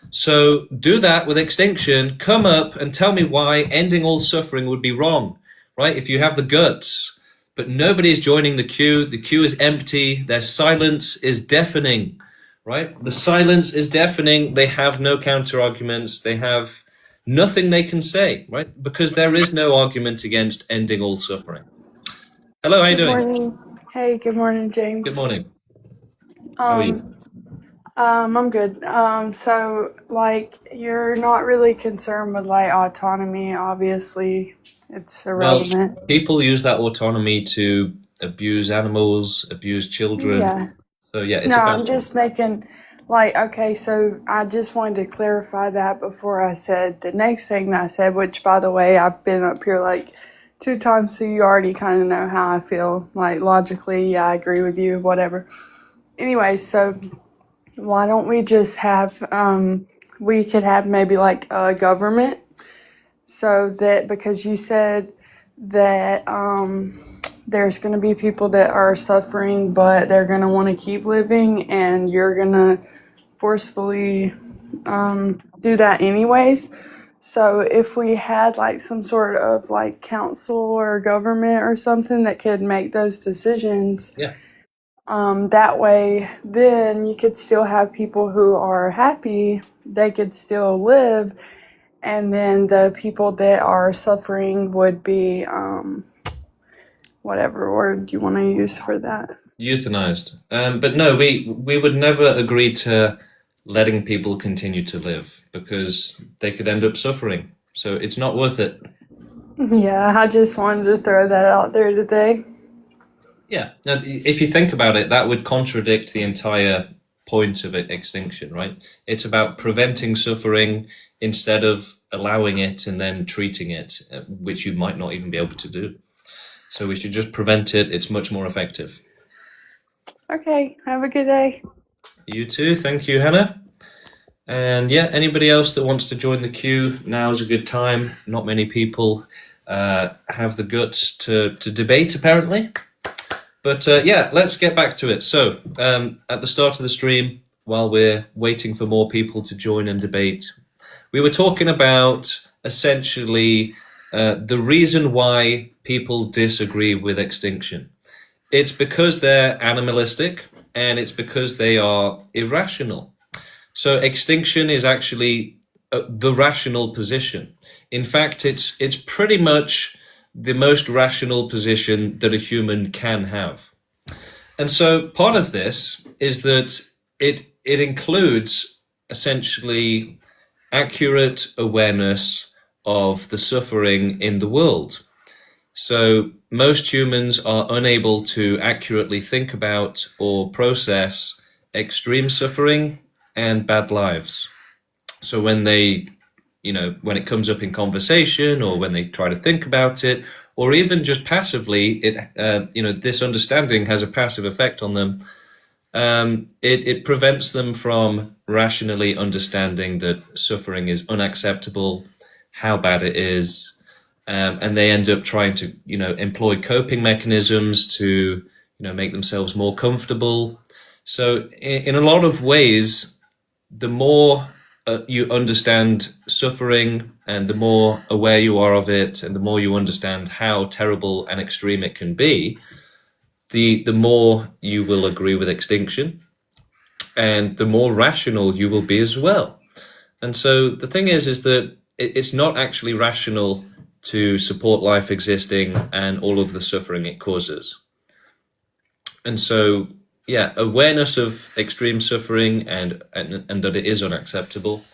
So do that with extinction. Come up and tell me why ending all suffering would be wrong, right? If you have the guts. But nobody is joining the queue. The queue is empty. Their silence is deafening, right? The silence is deafening. They have no counter arguments. They have nothing they can say, right? Because there is no argument against ending all suffering. Hello, how you doing? Good morning. Hey, good morning, James. Good morning. How are you? I'm good. So you're not really concerned with autonomy, obviously. It's irrelevant. Well, people use that autonomy to abuse animals, abuse children. Yeah. So it's No, about I'm just making okay, so I just wanted to clarify that before I said the next thing that I said, which by the way, I've been up here 2 times, so you already kind of know how I feel. Logically, yeah, I agree with you, whatever. Anyway, so why don't we just have, we could have maybe a government, so that, because you said that there's going to be people that are suffering, but they're going to want to keep living, and you're going to forcefully do that anyways. So if we had some sort of council or government or something that could make those decisions, that way then you could still have people who are happy, they could still live, and then the people that are suffering would be whatever word you want to use for that. Euthanized. But no, we would never agree to letting people continue to live because they could end up suffering. So it's not worth it. Yeah, I just wanted to throw that out there today. Yeah. Now, if you think about it, that would contradict the entire point of extinction, right? It's about preventing suffering instead of allowing it and then treating it, which you might not even be able to do. So we should just prevent it. It's much more effective. Okay, have a good day. You too. Thank you, Hannah. And anybody else that wants to join the queue, now is a good time. Not many people have the guts to debate, apparently. But let's get back to it. So at the start of the stream, while we're waiting for more people to join and debate. We were talking about essentially the reason why people disagree with extinction. It's because they're animalistic and it's because they are irrational. So extinction is actually the rational position. In fact, it's pretty much the most rational position that a human can have. And so part of this is that it includes essentially accurate awareness of the suffering in the world. So most humans are unable to accurately think about or process extreme suffering and bad lives. So when they, when it comes up in conversation or when they try to think about it, or even just passively, this understanding has a passive effect on them. It prevents them from rationally understanding that suffering is unacceptable, how bad it is, and they end up trying to, employ coping mechanisms to, make themselves more comfortable. So in a lot of ways, the more you understand suffering and the more aware you are of it and the more you understand how terrible and extreme it can be, the more you will agree with extinction and the more rational you will be as well. And so the thing is that it's not actually rational to support life existing and all of the suffering it causes. And so, awareness of extreme suffering and that it is unacceptable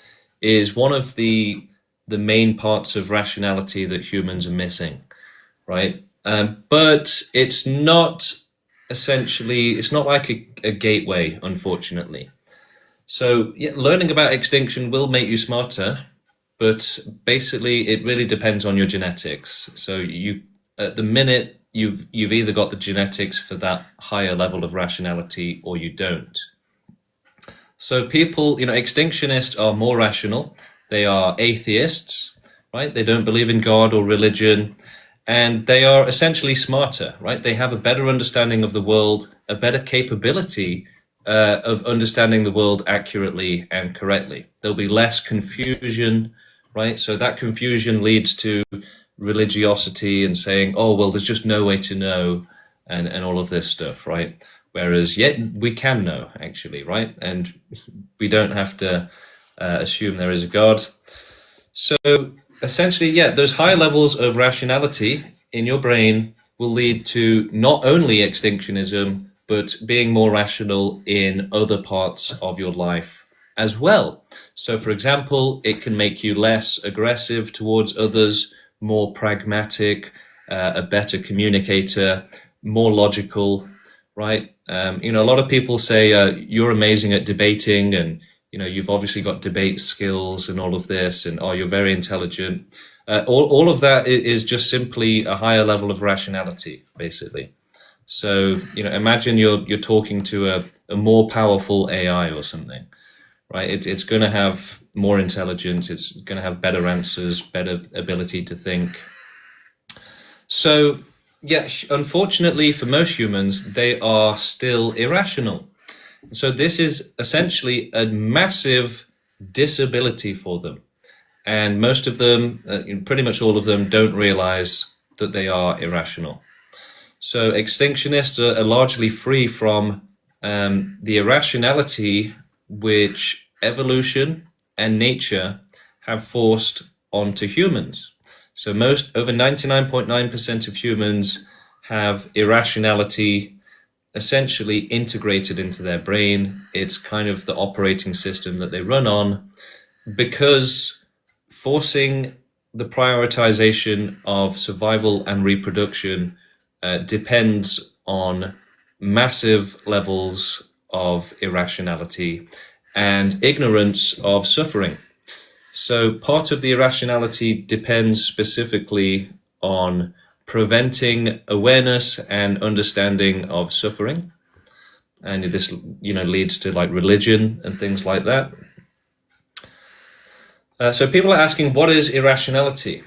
is one of the main parts of rationality that humans are missing, right? But it's not like a gateway, unfortunately. So learning about extinction will make you smarter, but basically it really depends on your genetics. So at the minute, you've either got the genetics for that higher level of rationality or you don't. So people, extinctionists are more rational. They are atheists, right? They don't believe in God or religion, and they are essentially smarter, right? They have a better understanding of the world, a better capability of understanding the world accurately and correctly. There'll be less confusion, right? So that confusion leads to religiosity and saying, oh, well, there's just no way to know, and all of this stuff, right? Whereas we can know, actually, right? And we don't have to assume there is a God. So essentially, those high levels of rationality in your brain will lead to not only extinctionism, but being more rational in other parts of your life as well. So for example, it can make you less aggressive towards others, more pragmatic, a better communicator, more logical, right? A lot of people say you're amazing at debating and, you've obviously got debate skills and all of this, and you're very intelligent. All of that is just simply a higher level of rationality, basically. So, imagine you're talking to a more powerful AI or something, right? It's going to have more intelligence. It's going to have better answers, better ability to think. So, unfortunately for most humans, they are still irrational. So this is essentially a massive disability for them. And most of them, pretty much all of them, don't realize that they are irrational. So extinctionists are largely free from the irrationality which evolution and nature have forced onto humans. So over 99.9% of humans have irrationality essentially integrated into their brain. It's kind of the operating system that they run on, because forcing the prioritization of survival and reproduction depends on massive levels of irrationality and ignorance of suffering. So part of the irrationality depends specifically on preventing awareness and understanding of suffering. And this, leads to like religion and things like that. So people are asking, what is irrationality?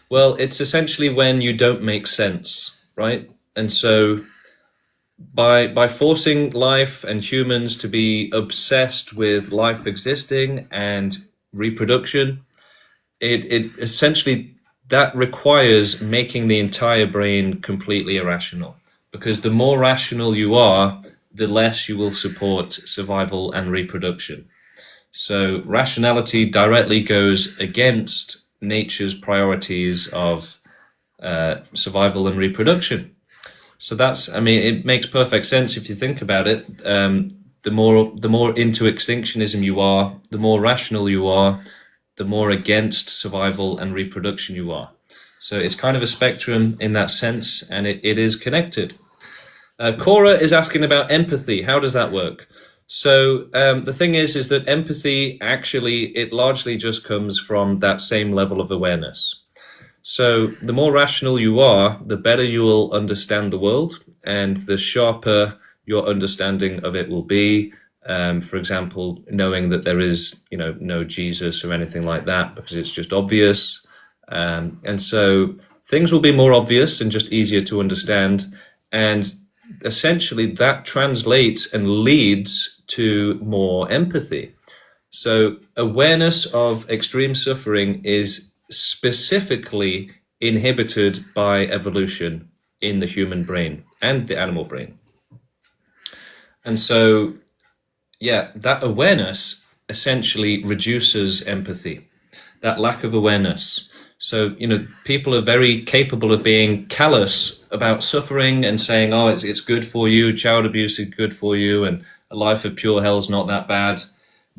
Well, it's essentially when you don't make sense, right? And so by forcing life and humans to be obsessed with life existing and reproduction, it essentially, that requires making the entire brain completely irrational, because the more rational you are, the less you will support survival and reproduction. So rationality directly goes against nature's priorities of survival and reproduction. So that's, I mean, it makes perfect sense if you think about it. The more into extinctionism you are, the more rational you are, the more against survival and reproduction you are. So it's kind of a spectrum in that sense, and it is connected. Cora is asking about empathy. How does that work? So the thing is that empathy, actually, it largely just comes from that same level of awareness. So the more rational you are, the better you will understand the world, and the sharper your understanding of it will be. For example, knowing that there is, no Jesus or anything like that, because it's just obvious. And so things will be more obvious and just easier to understand. And essentially that translates and leads to more empathy. So awareness of extreme suffering is specifically inhibited by evolution in the human brain and the animal brain. And so, yeah, that awareness essentially reduces empathy, that lack of awareness. So, people are very capable of being callous about suffering and saying, oh, it's good for you, child abuse is good for you, and a life of pure hell is not that bad,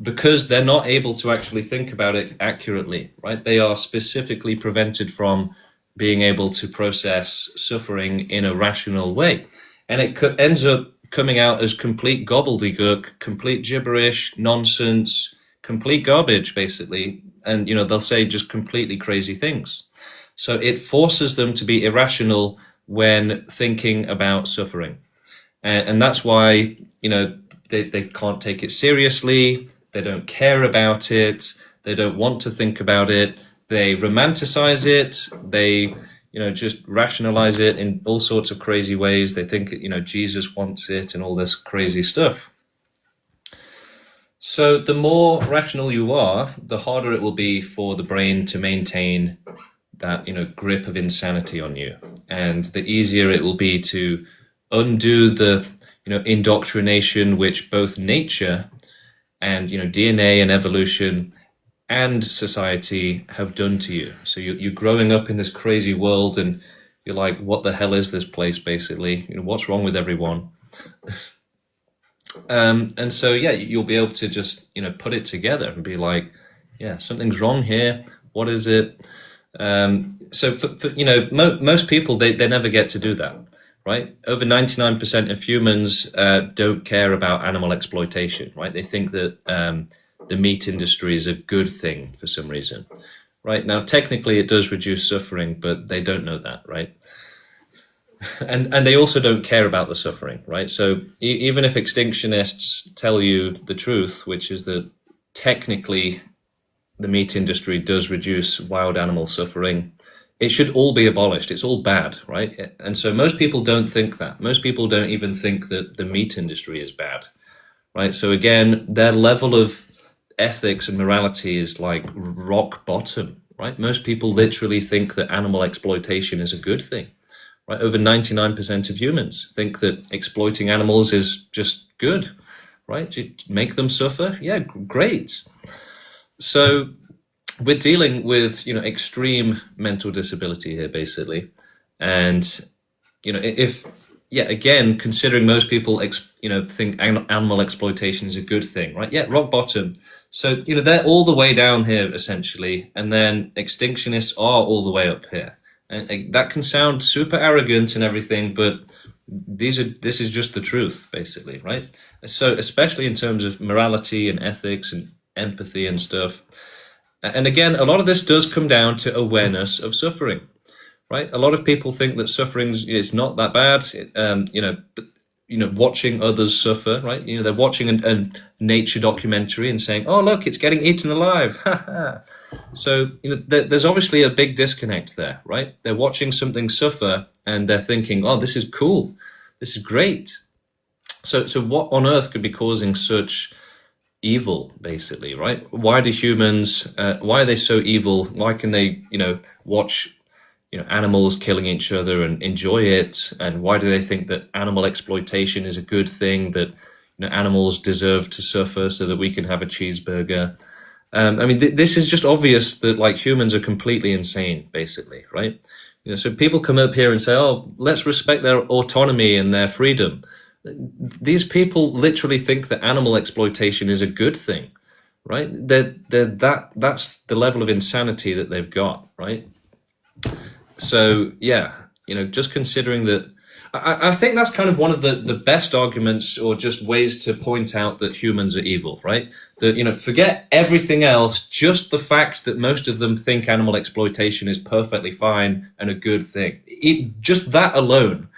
because they're not able to actually think about it accurately, right? They are specifically prevented from being able to process suffering in a rational way. And it ends up coming out as complete gobbledygook, complete gibberish, nonsense, complete garbage, basically. And, they'll say just completely crazy things. So it forces them to be irrational when thinking about suffering. And that's why, they can't take it seriously. They don't care about it. They don't want to think about it. They romanticize it. They, just rationalize it in all sorts of crazy ways. They think, Jesus wants it and all this crazy stuff. So the more rational you are, the harder it will be for the brain to maintain that, grip of insanity on you. And the easier it will be to undo the, indoctrination which both nature and, DNA and evolution and society have done to you. So you're growing up in this crazy world and you're like, what the hell is this place, basically? What's wrong with everyone? And so, yeah, you'll be able to just, put it together and be like, yeah, something's wrong here. What is it? So, for most people, they never get to do that, right? Over 99% of humans don't care about animal exploitation, right? They think that the meat industry is a good thing for some reason, right? Now, technically, it does reduce suffering, but they don't know that, right? And they also don't care about the suffering, right? So even if extinctionists tell you the truth, which is that technically the meat industry does reduce wild animal suffering, it should all be abolished. It's all bad, right? And so most people don't think that. Most people don't even think that the meat industry is bad, right? So again, their level of ethics and morality is like rock bottom, right? Most people literally think that animal exploitation is a good thing. Right, over 99% of humans think that exploiting animals is just good, right? You make them suffer, yeah, great. So we're dealing with, extreme mental disability here, basically. And, again, considering most people, think animal exploitation is a good thing, right? Yeah, rock bottom. So, they're all the way down here, essentially. And then extinctionists are all the way up here. And that can sound super arrogant and everything, but this is just the truth, basically, right? So especially in terms of morality and ethics and empathy and stuff. And again, a lot of this does come down to awareness of suffering, right? A lot of people think that suffering is not that bad. Watching others suffer, right? They're watching a nature documentary and saying, oh, look, it's getting eaten alive. So, there's obviously a big disconnect there, right? They're watching something suffer and they're thinking, oh, this is cool. This is great. So what on earth could be causing such evil, basically, right? Why do humans, why are they so evil? Why can they, watch, animals killing each other and enjoy it? And why do they think that animal exploitation is a good thing, that, animals deserve to suffer so that we can have a cheeseburger? I mean, this is just obvious that like humans are completely insane, basically, right? So people come up here and say, oh, let's respect their autonomy and their freedom. These people literally think that animal exploitation is a good thing, right? That's the level of insanity that they've got, right? So yeah, just considering that, I think that's kind of one of the best arguments or just ways to point out that humans are evil, right? That, forget everything else, just the fact that most of them think animal exploitation is perfectly fine and a good thing. Just that alone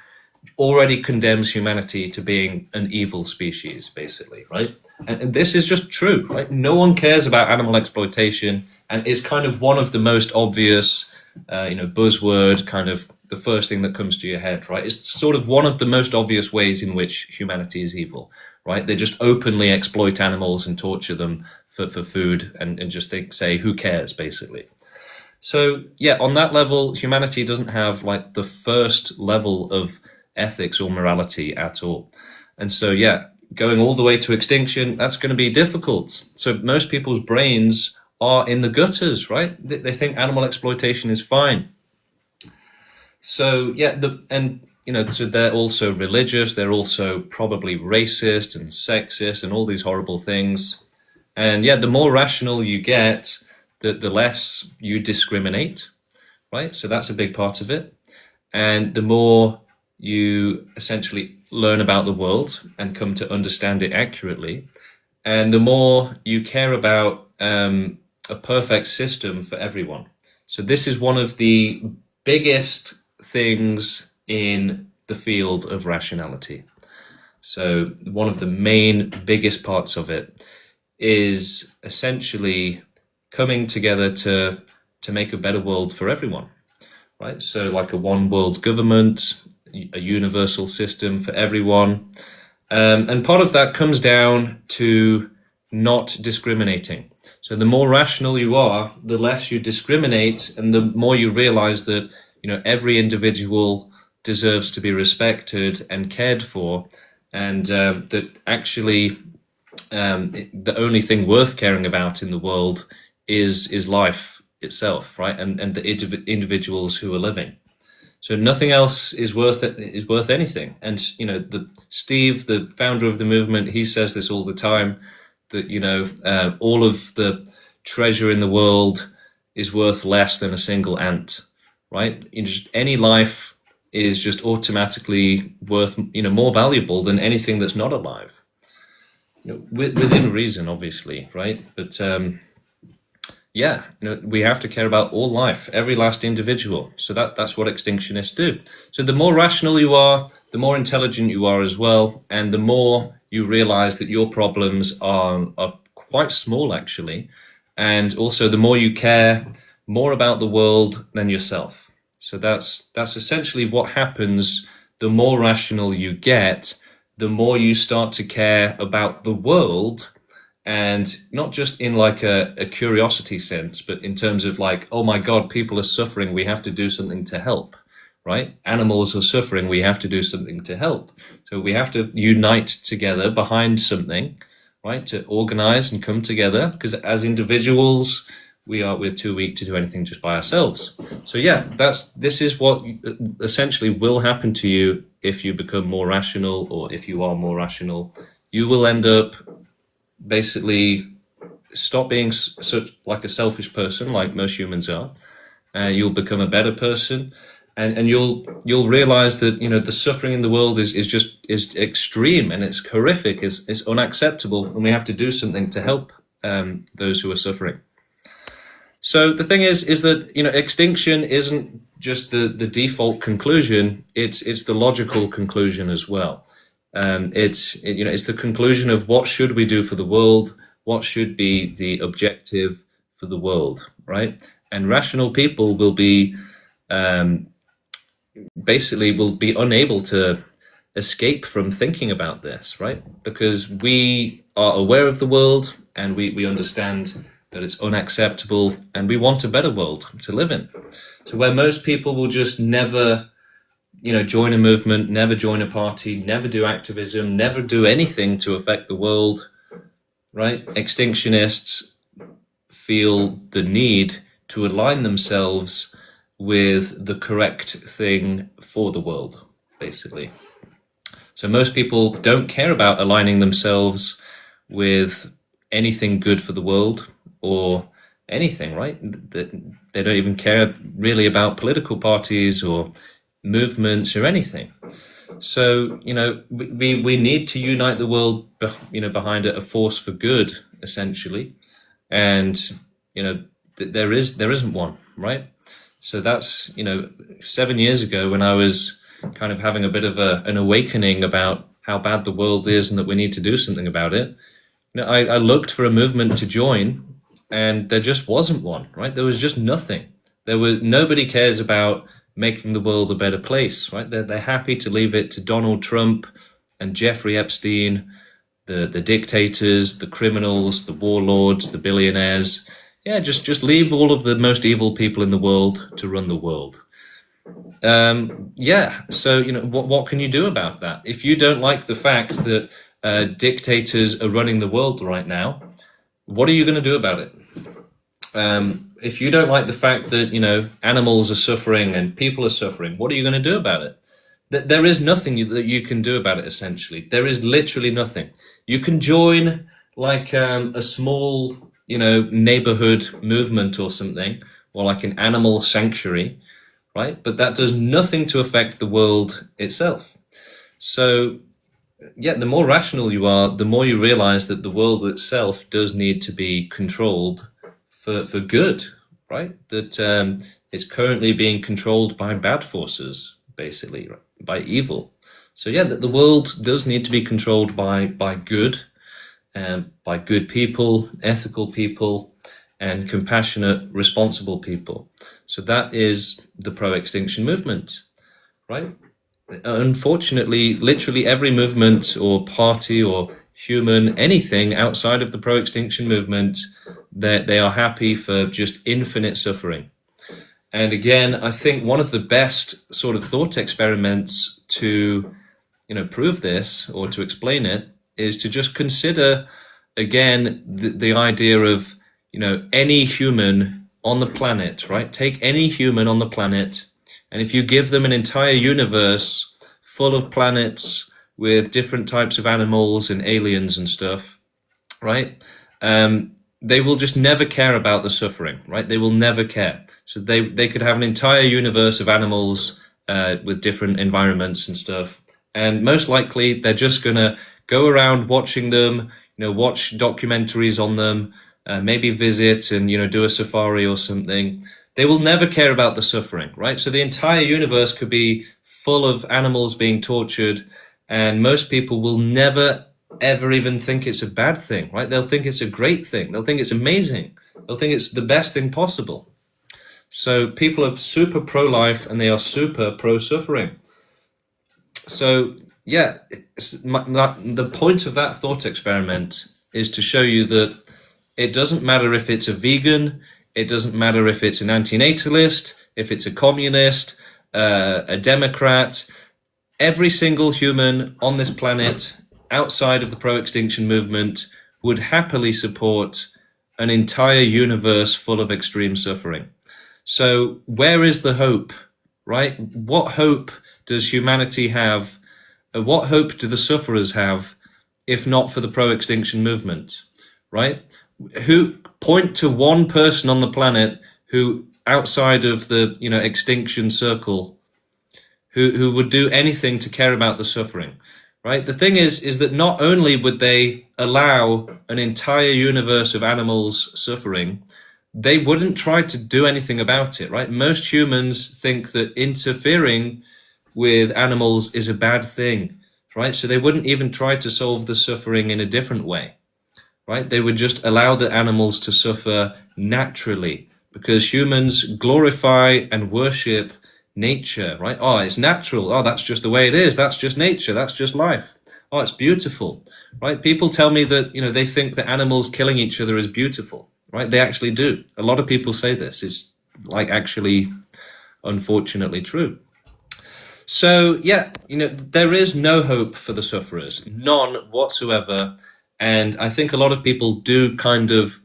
already condemns humanity to being an evil species, basically, right? And this is just true, right? No one cares about animal exploitation, and it's kind of one of the most obvious, buzzword, kind of the first thing that comes to your head, right? It's sort of one of the most obvious ways in which humanity is evil, right? They just openly exploit animals and torture them for food and just say, who cares, basically. So yeah, on that level, humanity doesn't have like the first level of ethics or morality at all. And so yeah, going all the way to extinction, that's going to be difficult. So most people's brains are in the gutters, right? They think animal exploitation is fine. So yeah, so they're also religious, they're also probably racist and sexist and all these horrible things. And yeah, the more rational you get, the less you discriminate, right? So that's a big part of it. And the more you essentially learn about the world and come to understand it accurately, and the more you care about a perfect system for everyone. So this is one of the biggest things in the field of rationality. So one of the biggest parts of it is essentially coming together to make a better world for everyone, right? So like a one world government, a universal system for everyone. And part of that comes down to not discriminating. So the more rational you are, the less you discriminate, and the more you realize that, every individual deserves to be respected and cared for, and that actually the only thing worth caring about in the world is life itself, right? And the individuals who are living. So nothing else is worth anything. And Steve, the founder of the movement, he says this all the time, that all of the treasure in the world is worth less than a single ant, right? Just any life is just automatically worth more valuable than anything that's not alive. Within reason, obviously, right? But yeah, we have to care about all life, every last individual. So that's what extinctionists do. So the more rational you are, the more intelligent you are as well, and the more you realize that your problems are quite small, actually. And also the more you care more about the world than yourself. So that's essentially what happens. The more rational you get, the more you start to care about the world, and not just in like a curiosity sense, but in terms of like, oh my God, people are suffering, we have to do something to help, right? Animals are suffering, we have to do something to help. So we have to unite together behind something, right? To organize and come together, because as individuals, we're too weak to do anything just by ourselves. So yeah, this is what essentially will happen to you if you become more rational, or if you are more rational. You will end up basically stop being such like a selfish person, like most humans are. You'll become a better person, and you'll realize that the suffering in the world is extreme, and it's horrific, it's unacceptable, and we have to do something to help those who are suffering. So the thing is that extinction isn't just the default conclusion; it's the logical conclusion as well. It's the conclusion of what should we do for the world, what should be the objective for the world, right? And rational people will be basically will be unable to escape from thinking about this, right? Because we are aware of the world and we understand that it's unacceptable and we want a better world to live in. So where most people will just never, join a movement, never join a party, never do activism, never do anything to affect the world, right? Extinctionists feel the need to align themselves with the correct thing for the world, basically. So most people don't care about aligning themselves with anything good for the world or anything, right? They don't even care really about political parties or movements or anything. So, we need to unite the world, behind a force for good, essentially. And, there isn't one, right? So that's, 7 years ago when I was kind of having a bit of an awakening about how bad the world is and that we need to do something about it. I looked for a movement to join and there just wasn't one, right? There was just nothing. Nobody cares about making the world a better place, right? They're happy to leave it to Donald Trump and Jeffrey Epstein, the dictators, the criminals, the warlords, the billionaires. Yeah, just leave all of the most evil people in the world to run the world. So, what can you do about that? If you don't like the fact that dictators are running the world right now, what are you going to do about it? If you don't like the fact that, animals are suffering and people are suffering, what are you going to do about it? There is nothing that you can do about it, essentially. There is literally nothing. You can join like a small, neighborhood movement or something, or like an animal sanctuary, right? But that does nothing to affect the world itself. So, yeah, the more rational you are, the more you realize that the world itself does need to be controlled for good, right? That it's currently being controlled by bad forces, basically, right? By evil. So yeah, that the world does need to be controlled by good people, ethical people, and compassionate, responsible people. So that is the pro-extinction movement, right? Unfortunately, literally every movement or party or human, anything outside of the pro-extinction movement, they are happy for just infinite suffering. And again, I think one of the best sort of thought experiments to, prove this or to explain it is to just consider, again, the idea of, any human on the planet, right? Take any human on the planet, and if you give them an entire universe full of planets with different types of animals and aliens and stuff, right? They will just never care about the suffering, right? They will never care. So they could have an entire universe of animals with different environments and stuff. And most likely they're just going to go around watching them, watch documentaries on them, maybe visit and, do a safari or something. They will never care about the suffering, right? So the entire universe could be full of animals being tortured, and most people will never ever even think it's a bad thing, right? They'll think it's a great thing. They'll think it's amazing. They'll think it's the best thing possible. So people are super pro-life and they are super pro-suffering. So yeah, the point of that thought experiment is to show you that it doesn't matter if it's a vegan, it doesn't matter if it's an antinatalist, if it's a communist, a Democrat. Every single human on this planet outside of the pro-extinction movement would happily support an entire universe full of extreme suffering. So where is the hope, right? What hope does humanity have? What hope do the sufferers have if not for the pro-extinction movement, right? Who point to one person on the planet who outside of the, extinction circle, who would do anything to care about the suffering, right? The thing is that not only would they allow an entire universe of animals suffering, they wouldn't try to do anything about it, right? Most humans think that interfering with animals is a bad thing, right? So they wouldn't even try to solve the suffering in a different way, right? They would just allow the animals to suffer naturally, because humans glorify and worship nature, right? Oh, it's natural. Oh, that's just the way it is. That's just nature. That's just life. Oh, it's beautiful, right? People tell me that, they think that animals killing each other is beautiful, right? They actually do. A lot of people say this is like actually, unfortunately, true. So, yeah, there is no hope for the sufferers, none whatsoever. And I think a lot of people do kind of,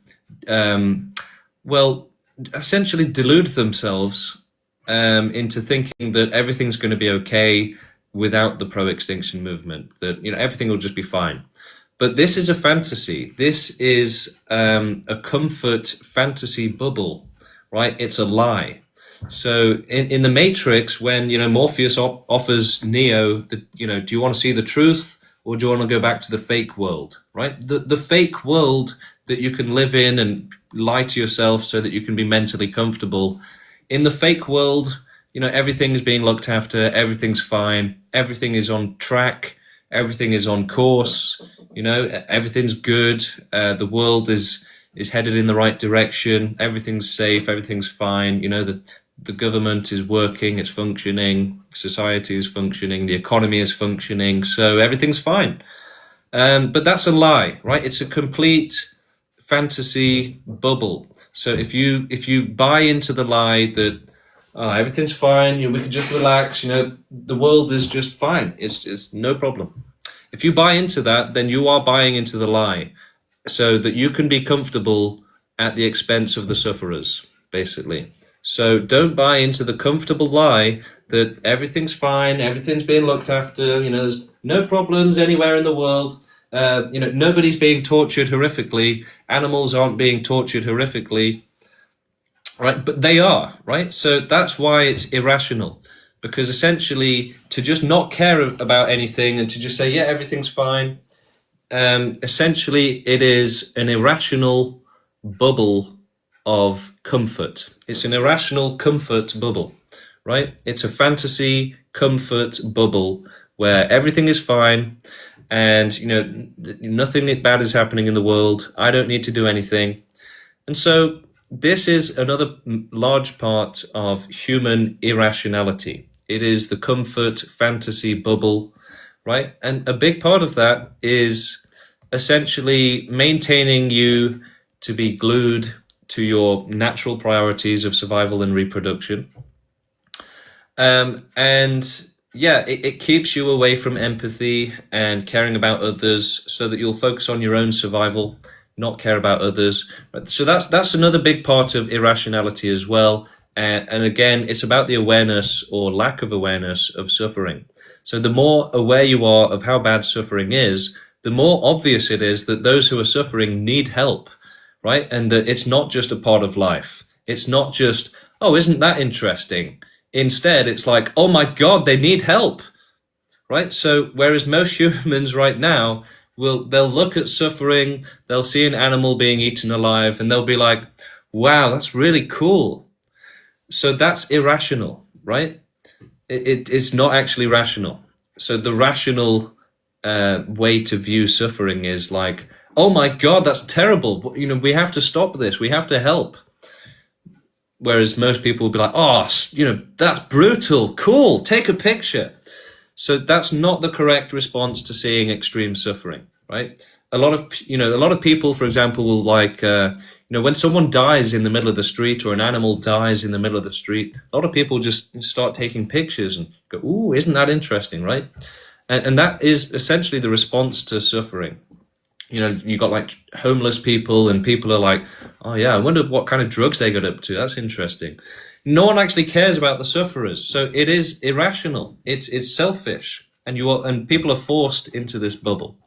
essentially delude themselves into thinking that everything's going to be okay without the pro-extinction movement, that everything will just be fine. But this is a fantasy. This is a comfort fantasy bubble, right? It's a lie. So in the Matrix, when Morpheus offers Neo that do you want to see the truth or do you want to go back to the fake world, right? The fake world that you can live in and lie to yourself so that you can be mentally comfortable. In the fake world, everything is being looked after, everything's fine, everything is on track, everything is on course, everything's good, the world is headed in the right direction, everything's safe, everything's fine, the government is working, it's functioning, society is functioning, the economy is functioning, so everything's fine. But that's a lie, right? It's a complete fantasy bubble. So if you buy into the lie that everything's fine, we can just relax, the world is just fine, it's no problem. If you buy into that, then you are buying into the lie, so that you can be comfortable at the expense of the sufferers, basically. So don't buy into the comfortable lie that everything's fine, everything's being looked after, there's no problems anywhere in the world. Nobody's being tortured horrifically. Animals aren't being tortured horrifically, right? But they are, right? So that's why it's irrational, because essentially to just not care about anything and to just say, yeah, everything's fine, essentially it is an irrational bubble of comfort. It's an irrational comfort bubble, right? It's a fantasy comfort bubble where everything is fine and, nothing bad is happening in the world. I don't need to do anything. And so this is another large part of human irrationality. It is the comfort fantasy bubble, right? And a big part of that is essentially maintaining you to be glued to your natural priorities of survival and reproduction. It keeps you away from empathy and caring about others so that you'll focus on your own survival, not care about others. So that's another big part of irrationality as well. And again, it's about the awareness or lack of awareness of suffering. So the more aware you are of how bad suffering is, the more obvious it is that those who are suffering need help, right? And that it's not just a part of life. It's not just, oh, isn't that interesting? Instead, it's like, oh my God, they need help, right? So whereas most humans right now, they'll look at suffering, they'll see an animal being eaten alive, and they'll be like, wow, that's really cool. So that's irrational, right? It's not actually rational. So the rational way to view suffering is like, oh my God, that's terrible. We have to stop this. We have to help. Whereas most people will be like, oh, that's brutal. Cool. Take a picture. So that's not the correct response to seeing extreme suffering, right? A lot of people, for example, will like, when someone dies in the middle of the street or an animal dies in the middle of the street, a lot of people just start taking pictures and go, ooh, isn't that interesting, right? And that is essentially the response to suffering. You got like homeless people and people are like, oh yeah, I wonder what kind of drugs they got up to. That's interesting. No one actually cares about the sufferers. So it is irrational. It's selfish. And people are forced into this bubble.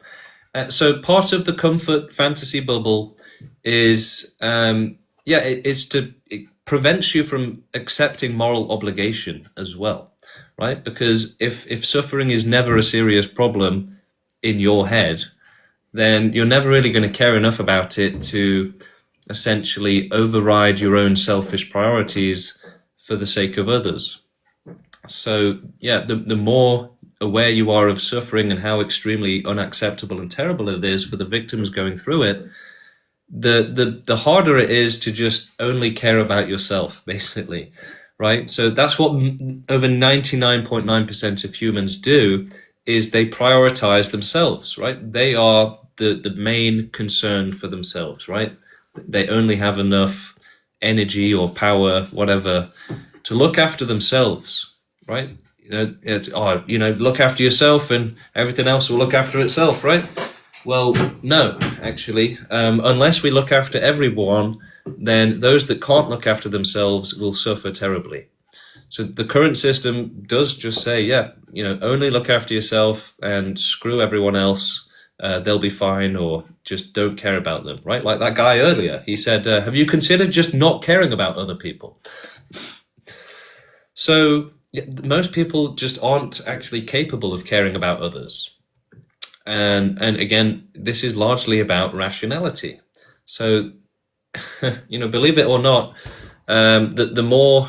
So part of the comfort fantasy bubble is, it prevents you from accepting moral obligation as well, right? Because if suffering is never a serious problem in your head, then you're never really going to care enough about it to essentially override your own selfish priorities for the sake of others. So yeah, the more aware you are of suffering and how extremely unacceptable and terrible it is for the victims going through it, the harder it is to just only care about yourself, basically, right? So that's what over 99.9% of humans do, is they prioritize themselves, right? They are the main concern for themselves, right? They only have enough energy or power, whatever, to look after themselves, right? Look after yourself and everything else will look after itself, right? Well, no, actually, unless we look after everyone, then those that can't look after themselves will suffer terribly. So the current system does just say, yeah, only look after yourself and screw everyone else. They'll be fine, or just don't care about them, right? Like that guy earlier, he said, have you considered just not caring about other people? So most people just aren't actually capable of caring about others. And again, this is largely about rationality. So, believe it or not, the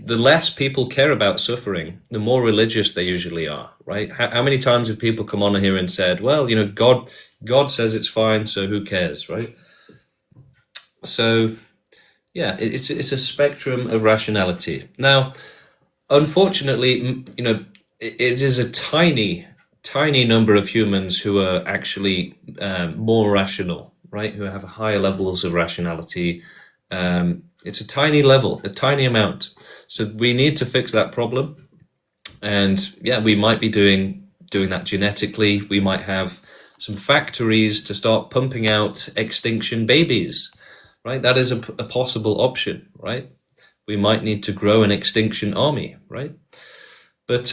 less people care about suffering, the more religious they usually are, right? How many times have people come on here and said, well, God says it's fine, so who cares, right? So, yeah, it's a spectrum of rationality. Now, unfortunately, it is a tiny number of humans who are actually more rational, right? Who have higher levels of rationality. It's a tiny level, a tiny amount. So we need to fix that problem. And yeah, we might be doing that genetically. We might have some factories to start pumping out extinction babies, right? That is a possible option, right? We might need to grow an extinction army, right? But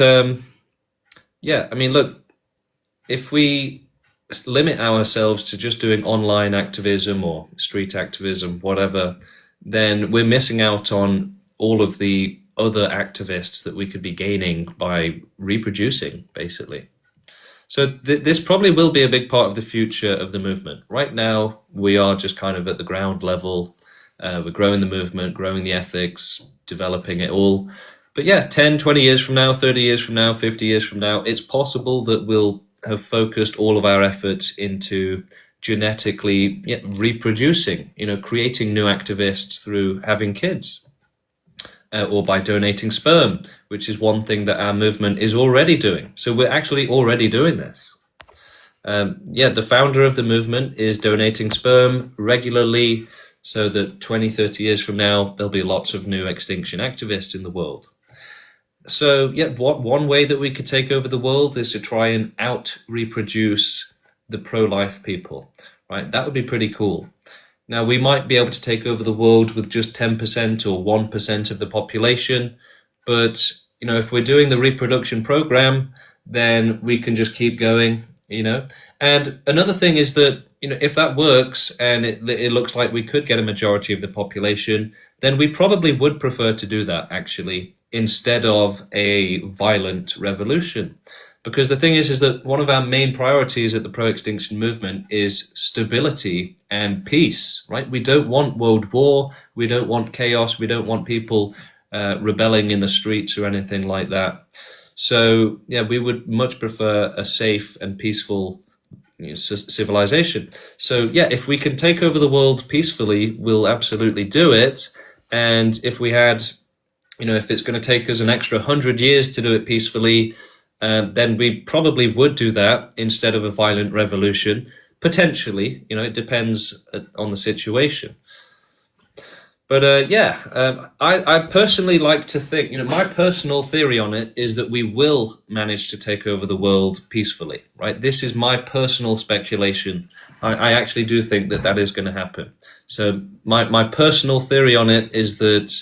yeah, I mean, look, if we limit ourselves to just doing online activism or street activism, whatever, then we're missing out on all of the other activists that we could be gaining by reproducing, basically. So this probably will be a big part of the future of the movement. Right now, we are just kind of at the ground level. We're growing the movement, growing the ethics, developing it all. But yeah, 10, 20 years from now, 30 years from now, 50 years from now, it's possible that we'll have focused all of our efforts into genetically reproducing, creating new activists through having kids, or by donating sperm, which is one thing that our movement is already doing. So we're actually already doing this. The founder of the movement is donating sperm regularly so that 20, 30 years from now, there'll be lots of new extinction activists in the world. So yeah, one way that we could take over the world is to try and out-reproduce the pro-life people, right? That would be pretty cool. Now, we might be able to take over the world with just 10% or 1% of the population, but, if we're doing the reproduction program, then we can just keep going, And another thing is that, if that works and it looks like we could get a majority of the population, then we probably would prefer to do that, actually, instead of a violent revolution. Because the thing is that one of our main priorities at the pro-extinction movement is stability and peace, right? We don't want world war. We don't want chaos. We don't want people rebelling in the streets or anything like that. So, yeah, we would much prefer a safe and peaceful civilization. So, yeah, if we can take over the world peacefully, we'll absolutely do it. And if we had, if it's going to take us an extra 100 years to do it peacefully, then we probably would do that instead of a violent revolution. Potentially, it depends on the situation. But I personally like to think, my personal theory on it is that we will manage to take over the world peacefully, right? This is my personal speculation. I actually do think that is going to happen. So my personal theory on it is that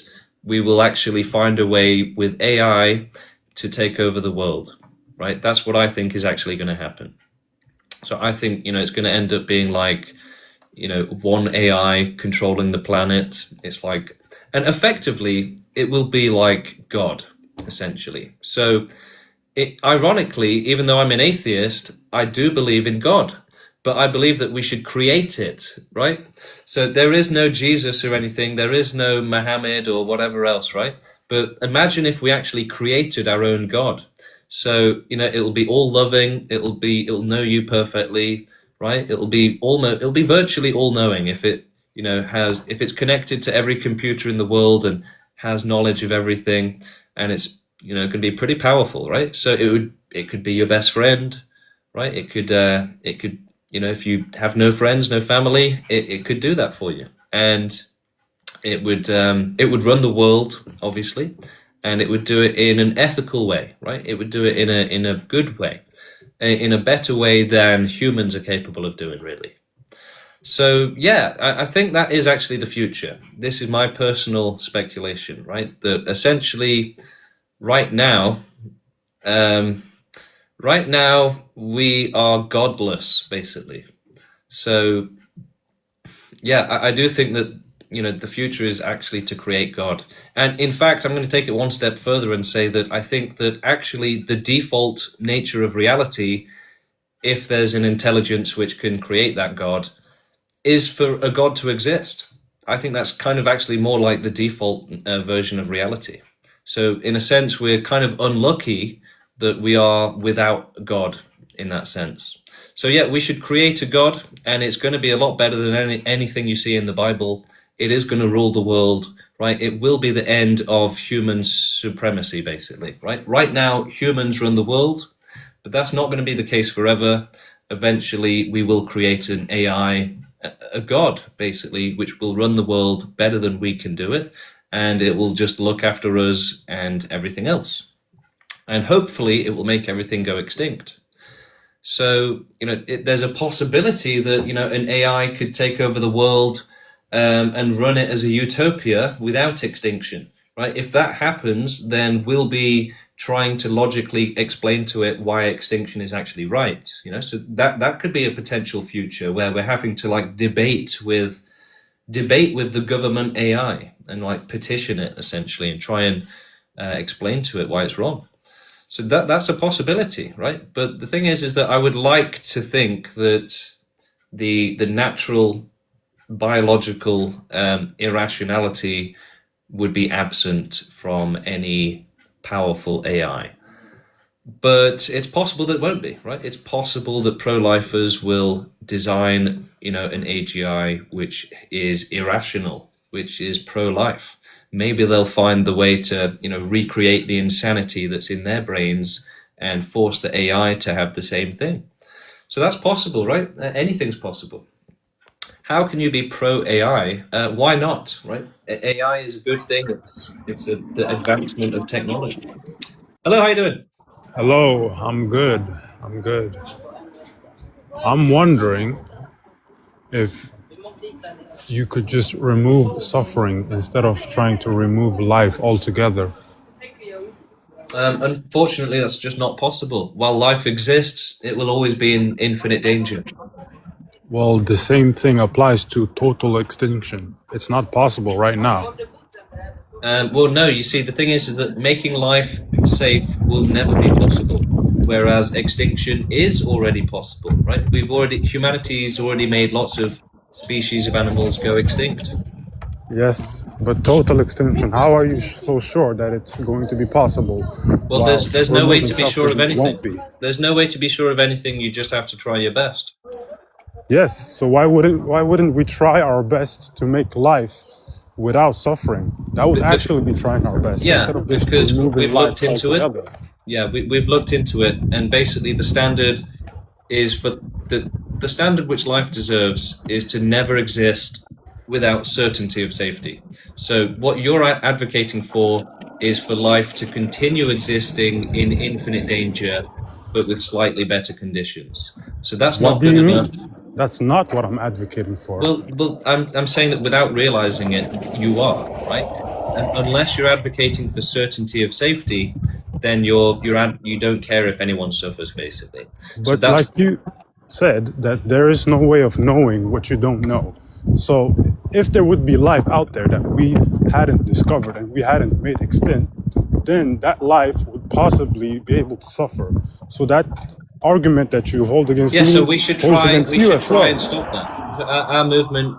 we will actually find a way with AI to take over the world, right? That's what I think is actually going to happen. So I think, it's going to end up being like, one AI controlling the planet. It's like, and effectively, it will be like God, essentially. So, ironically, even though I'm an atheist, I do believe in God, but I believe that we should create it, right? So there is no Jesus or anything. There is no Muhammad or whatever else, right? But imagine if we actually created our own God. So, it'll be all loving. It'll know you perfectly. right? It'll be virtually all-knowing if it, if it's connected to every computer in the world and has knowledge of everything, and it's, going to be pretty powerful, right? So it could be your best friend, right? It could, if you have no friends, no family, it could do that for you. And it would run the world, obviously, and it would do it in an ethical way, right? It would do it in a good way, in a better way than humans are capable of doing, really. So yeah, I think that is actually the future. This is my personal speculation, right? That essentially, right now, we are godless, basically. So yeah, I do think that the future is actually to create God. And in fact, I'm going to take it one step further and say that I think that actually the default nature of reality, if there's an intelligence which can create that God, is for a God to exist. I think that's kind of actually more like the default version of reality. So in a sense, we're kind of unlucky that we are without God in that sense. So yeah, we should create a God, and it's going to be a lot better than anything you see in the Bible. It is going to rule the world, right? It will be the end of human supremacy, basically, right? Right now, humans run the world, but that's not going to be the case forever. Eventually, we will create an AI, a God, basically, which will run the world better than we can do it, and it will just look after us and everything else. And hopefully, it will make everything go extinct. So, there's a possibility that, an AI could take over the world and run it as a utopia without extinction, right? If that happens, then we'll be trying to logically explain to it why extinction is actually right, so that could be a potential future where we're having to debate with the government AI and petition it essentially and try and explain to it why it's wrong. So that's a possibility, right? But the thing is that I would like to think that the natural biological irrationality would be absent from any powerful AI. But it's possible that it won't be, right? It's possible that pro-lifers will design, an AGI which is irrational, which is pro-life. Maybe they'll find the way to, recreate the insanity that's in their brains and force the AI to have the same thing. So that's possible, right? Anything's possible. How can you be pro-AI? Why not, right? AI is a good thing. It's the advancement of technology. Hello, how you doing? Hello, I'm good. I'm wondering if you could just remove suffering instead of trying to remove life altogether. Unfortunately, that's just not possible. While life exists, it will always be in infinite danger. Well, the same thing applies to total extinction. It's not possible right now. Well, no, you see, the thing is that making life safe will never be possible, whereas extinction is already possible, right? Humanity's already made lots of species of animals go extinct. Yes, but total extinction, how are you so sure that it's going to be possible? Well, there's no way to be sure of anything. Won't be. There's no way to be sure of anything. You just have to try your best. Yes, so why wouldn't we try our best to make life without suffering? That would actually be trying our best. Yeah, because we've looked into it. Yeah, we've looked into it, and basically the standard is for the standard which life deserves is to never exist without certainty of safety. So what you're advocating for is for life to continue existing in infinite danger, but with slightly better conditions. So that's not good enough. That's not what I'm advocating for. Well, I'm saying that without realizing it, you are, right? And unless you're advocating for certainty of safety, then you don't care if anyone suffers, basically. But like you said, that there is no way of knowing what you don't know. So if there would be life out there that we hadn't discovered and we hadn't made extinct, then that life would possibly be able to suffer. So that argument that you hold against me, so we should try and stop that. Our movement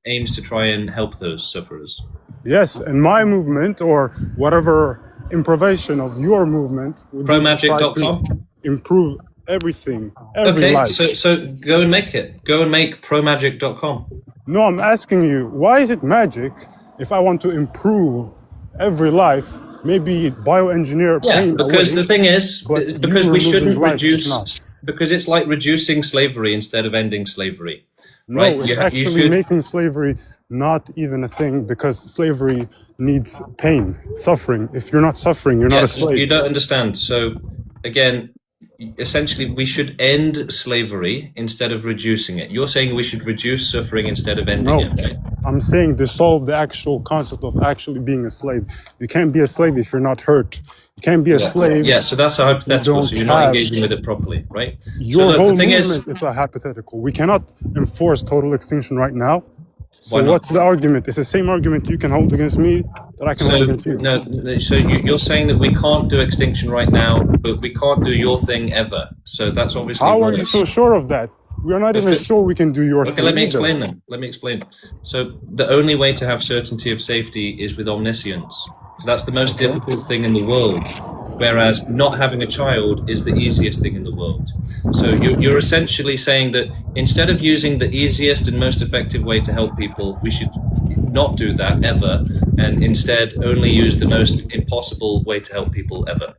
aims to try and help those sufferers. Yes, and my movement, or whatever improvisation of your movement, would promagic.com, improve everything, every Okay, life. so go and make it. Go and make promagic.com. No, I'm asking you, why is it magic if I want to improve every life, maybe bioengineer Yeah, pain because away, the thing is, but you because we removing shouldn't life is not? reduce, because it's like reducing slavery instead of ending slavery, right? No, it's You actually should. making slavery not even a thing because slavery needs pain, suffering. If you're not suffering, you're not Yeah, a slave. you don't understand. So again, essentially, we should end slavery instead of reducing it. You're saying we should reduce suffering instead of ending No, it, right? I'm saying dissolve the actual concept of actually being a slave. You can't be a slave if you're not hurt. You can't be a slave. Yeah, so that's a You hypothetical. don't So you're not have engaging with it properly, right? So your the whole thing movement. is, It's a hypothetical. We cannot enforce total extinction right now. So why not? what's the argument? It's the same argument you can hold against me that I can hold So against you. no, so you're saying that we can't do extinction right now, but we can't do your thing ever. So that's obviously How are wrong. you so sure of that? We're not even Okay. sure we can do your Okay, thing let me either. explain then. Let me explain. So the only way to have certainty of safety is with omniscience. So that's the most difficult thing in the world. Whereas not having a child is the easiest thing in the world. So you're essentially saying that instead of using the easiest and most effective way to help people, we should not do that ever, and instead only use the most impossible way to help people ever.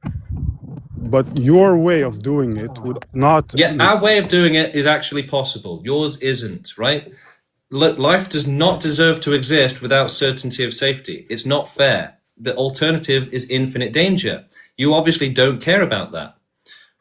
But your way of doing it would not. Yeah, our way of doing it is actually possible. Yours isn't, right? Look, life does not deserve to exist without certainty of safety. It's not fair. The alternative is infinite danger. You obviously don't care about that,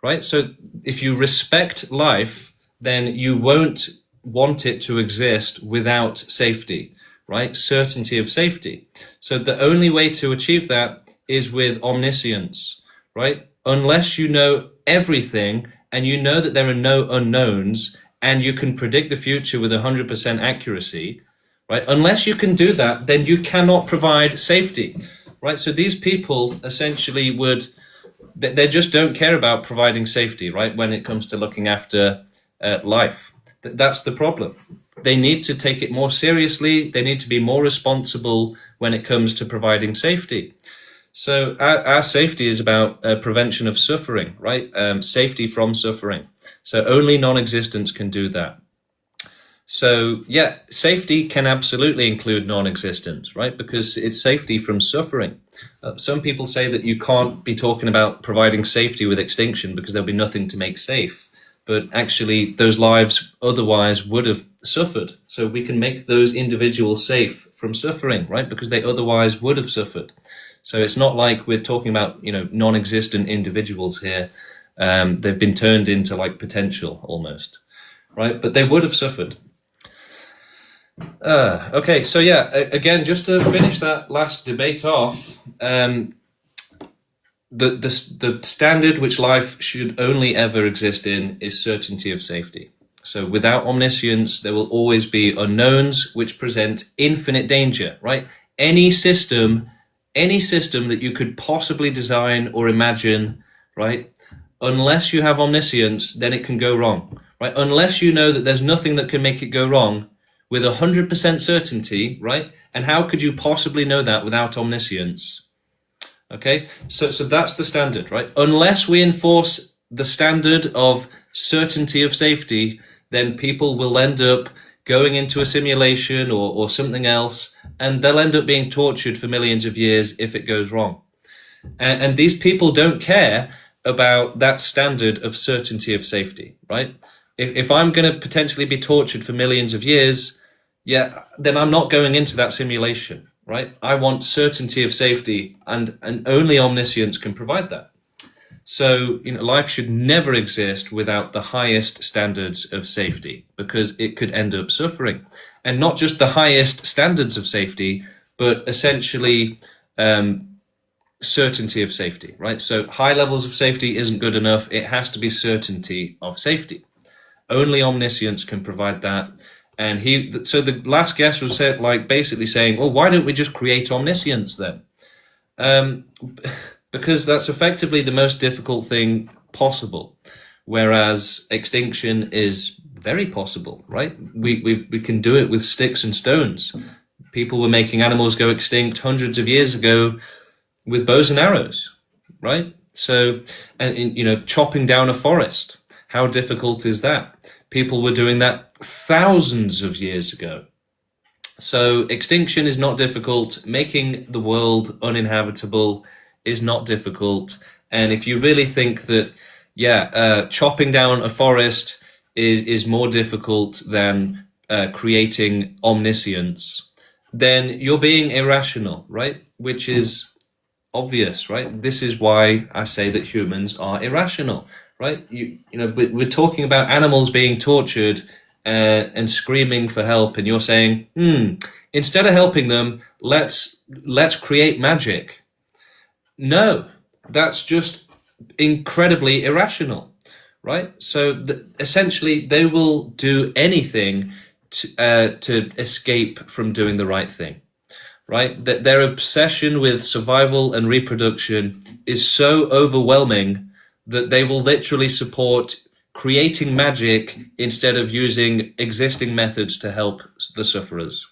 right? So if you respect life, then you won't want it to exist without safety, right? Certainty of safety. So the only way to achieve that is with omniscience, right? Unless you know everything and you know that there are no unknowns and you can predict the future with 100% accuracy, right? Unless you can do that, then you cannot provide safety, right? So these people essentially they just don't care about providing safety, right? When it comes to looking after life. That's the problem. They need to take it more seriously. They need to be more responsible when it comes to providing safety. So our safety is about prevention of suffering, right? Safety from suffering. So only non-existence can do that. So yeah, safety can absolutely include non-existence, right? Because it's safety from suffering. Some people say that you can't be talking about providing safety with extinction because there'll be nothing to make safe. But actually those lives otherwise would have suffered. So we can make those individuals safe from suffering, right? Because they otherwise would have suffered. So it's not like we're talking about, non-existent individuals here. They've been turned into like potential almost, right? But they would have suffered. Okay, so yeah, again, just to finish that last debate off, the standard which life should only ever exist in is certainty of safety. So without omniscience, there will always be unknowns which present infinite danger, right? Any system that you could possibly design or imagine, right? Unless you have omniscience, then it can go wrong, right? Unless you know that there's nothing that can make it go wrong with 100% certainty, right? And how could you possibly know that without omniscience? Okay, so that's the standard, right? Unless we enforce the standard of certainty of safety, then people will end up going into a simulation or something else, and they'll end up being tortured for millions of years if it goes wrong. And these people don't care about that standard of certainty of safety, right? If I'm going to potentially be tortured for millions of years, yeah, then I'm not going into that simulation, right? I want certainty of safety, and only omniscience can provide that. So, life should never exist without the highest standards of safety, because it could end up suffering. And not just the highest standards of safety, but essentially certainty of safety, right? So high levels of safety isn't good enough. It has to be certainty of safety. Only omniscience can provide that. And so the last guest was basically saying, well, why don't we just create omniscience then? Because that's effectively the most difficult thing possible, whereas extinction is very possible, right? We can do it with sticks and stones. People were making animals go extinct hundreds of years ago with bows and arrows, right? So, and chopping down a forest. How difficult is that? People were doing that thousands of years ago. So extinction is not difficult. Making the world uninhabitable is not difficult. And if you really think that, chopping down a forest is more difficult than creating omniscience, then you're being irrational, right? Which is obvious, right? This is why I say that humans are irrational, right? We're talking about animals being tortured and screaming for help, and you're saying, instead of helping them, let's create magic. No, that's just incredibly irrational, right? So essentially, they will do anything to escape from doing the right thing, right? That their obsession with survival and reproduction is so overwhelming that they will literally support creating magic instead of using existing methods to help the sufferers,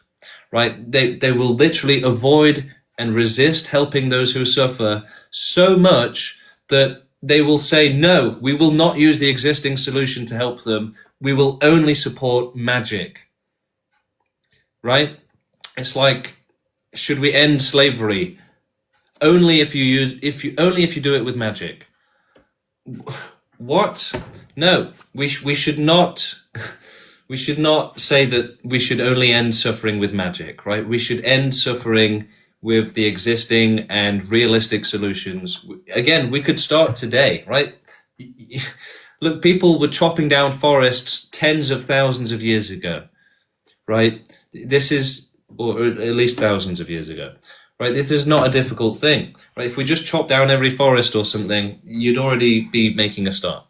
right? They will literally avoid and resist helping those who suffer so much that they will say, no, we will not use the existing solution to help them. We will only support magic, right? It's like, should we end slavery? Only if you do it with magic. What? No, we should not. We should not say that we should only end suffering with magic, right? We should end suffering with the existing and realistic solutions. Again, we could start today, right? Look, people were chopping down forests tens of thousands of years ago, right? This is, or at least thousands of years ago, right? This is not a difficult thing, right? If we just chop down every forest or something, you'd already be making a start.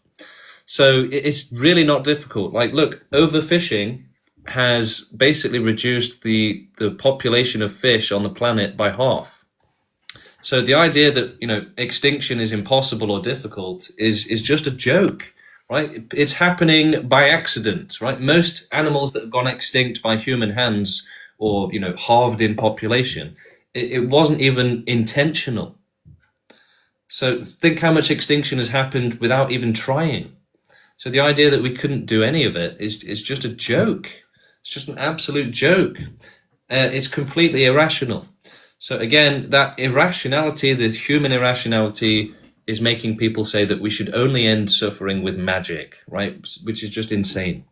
So it's really not difficult. Like, look, overfishing has basically reduced the population of fish on the planet by half. So the idea that, extinction is impossible or difficult is just a joke, right? It's happening by accident, right? Most animals that have gone extinct by human hands or, halved in population, it wasn't even intentional. So think how much extinction has happened without even trying. So the idea that we couldn't do any of it is just a joke. It's just an absolute joke. It's completely irrational. So again, that irrationality, the human irrationality, is making people say that we should only end suffering with magic, right? Which is just insane.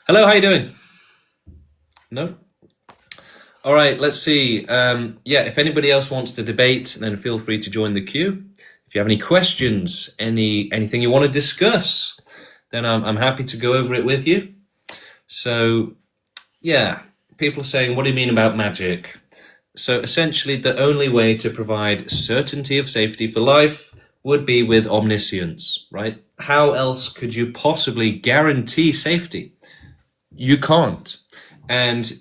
Hello, how you doing? No? All right, let's see. If anybody else wants to debate, then feel free to join the queue. If you have any questions, anything you want to discuss, then I'm happy to go over it with you. So, people are saying, what do you mean about magic? So essentially, the only way to provide certainty of safety for life would be with omniscience, right? How else could you possibly guarantee safety? You can't. And,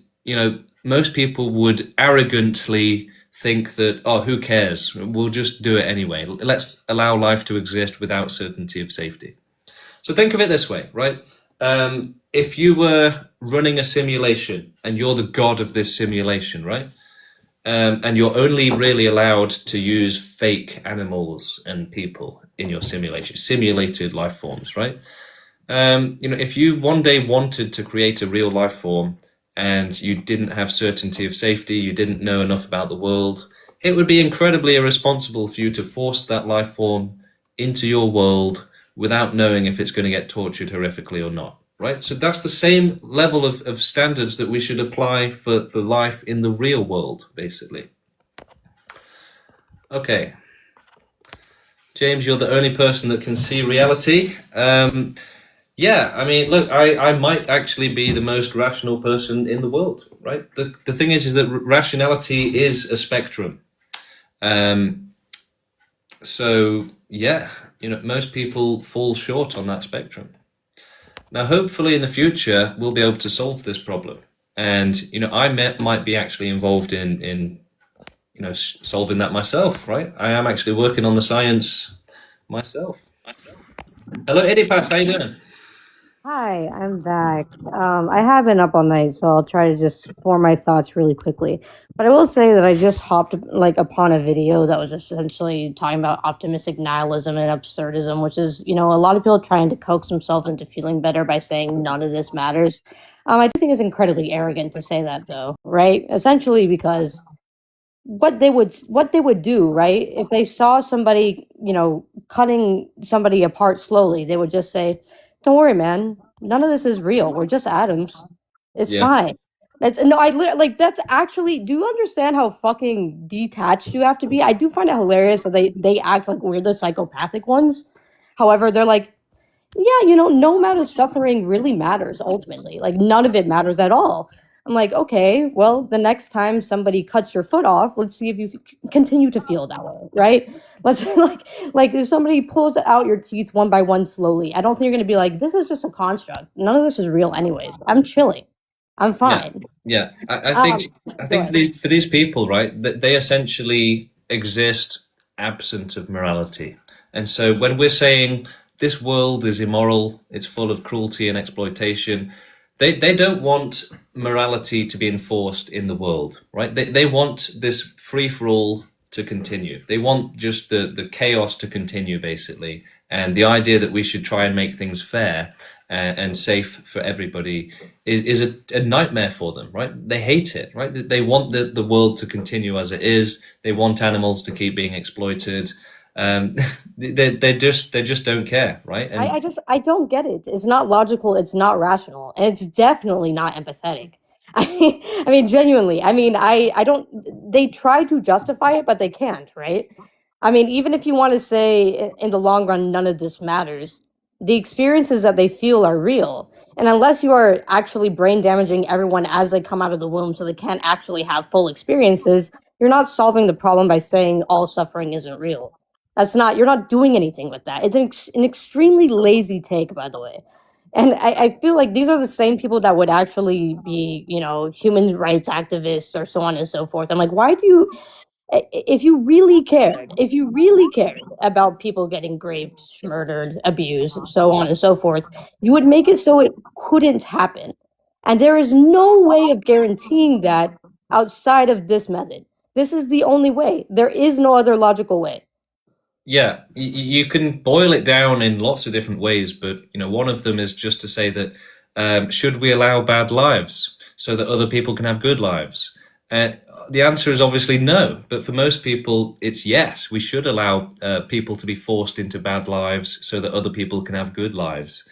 most people would arrogantly think that, oh, who cares? We'll just do it anyway. Let's allow life to exist without certainty of safety. So think of it this way, right? If you were running a simulation and you're the god of this simulation, right? And you're only really allowed to use fake animals and people in your simulation, simulated life forms, right? If you one day wanted to create a real life form and you didn't have certainty of safety, you didn't know enough about the world, it would be incredibly irresponsible for you to force that life form into your world without knowing if it's going to get tortured horrifically or not, right? So that's the same level of standards that we should apply for life in the real world, basically. Okay. James, you're the only person that can see reality. Look, I might actually be the most rational person in the world, right? The thing is that rationality is a spectrum. Most people fall short on that spectrum. Now, hopefully in the future, we'll be able to solve this problem. And, I might be actually involved in solving that myself, right? I am actually working on the science myself. Hello, Eddie Pat, how you doing? Hi, I'm back. I have been up all night, so I'll try to just form my thoughts really quickly. But I will say that I just hopped like upon a video that was essentially talking about optimistic nihilism and absurdism, which is, you know, a lot of people trying to coax themselves into feeling better by saying none of this matters. I do think it's incredibly arrogant to say that, though, right? Essentially, because what they would do, right, if they saw somebody, you know, cutting somebody apart slowly, they would just say, "Don't worry, man. None of this is real. We're just atoms. It's Yeah. fine." That's no, like that's actually. Do you understand how fucking detached you have to be? I do find it hilarious that they act like we're the psychopathic ones. However, they're like, yeah, you know, no amount of suffering really matters ultimately. Like none of it matters at all. I'm like, okay, well, the next time somebody cuts your foot off, let's see if you continue to feel that way, right? Let's like if somebody pulls out your teeth one by one slowly, I don't think you're gonna be like, this is just a construct. None of this is real, anyways. I'm chilling. I'm Yeah, fine. yeah. I think Go for ahead. these people, right, that they essentially exist absent of morality. And so when we're saying this world is immoral, it's full of cruelty and exploitation, they don't want morality to be enforced in the world, right? They want this free for all to continue. They want just the chaos to continue, basically. And the idea that we should try and make things fair and safe for everybody is a nightmare for them, right? They hate it, right? They want the world to continue as it is. They want animals to keep being exploited. They just don't care, right? And I don't get it. It's not logical. It's not rational, and it's definitely not empathetic. I mean, genuinely. I mean, I don't. They try to justify it, but they can't, right? I mean, even if you want to say in the long run, none of this matters, the experiences that they feel are real, and unless you are actually brain damaging everyone as they come out of the womb, so they can't actually have full experiences, you're not solving the problem by saying all suffering isn't real. That's not, you're not doing anything with that. It's an extremely lazy take, by the way. And I feel like these are the same people that would actually be, you know, human rights activists or so on and so forth. I'm like, why do you, if you really cared about people getting raped, murdered, abused, so on and so forth, you would make it so it couldn't happen. And there is no way of guaranteeing that outside of this method. This is the only way. There is no other logical way. yeah, you can boil it down in lots of different ways, but you know, one of them is just to say that should we allow bad lives so that other people can have good lives? The answer is obviously no, but for most people, it's yes. We should allow people to be forced into bad lives so that other people can have good lives.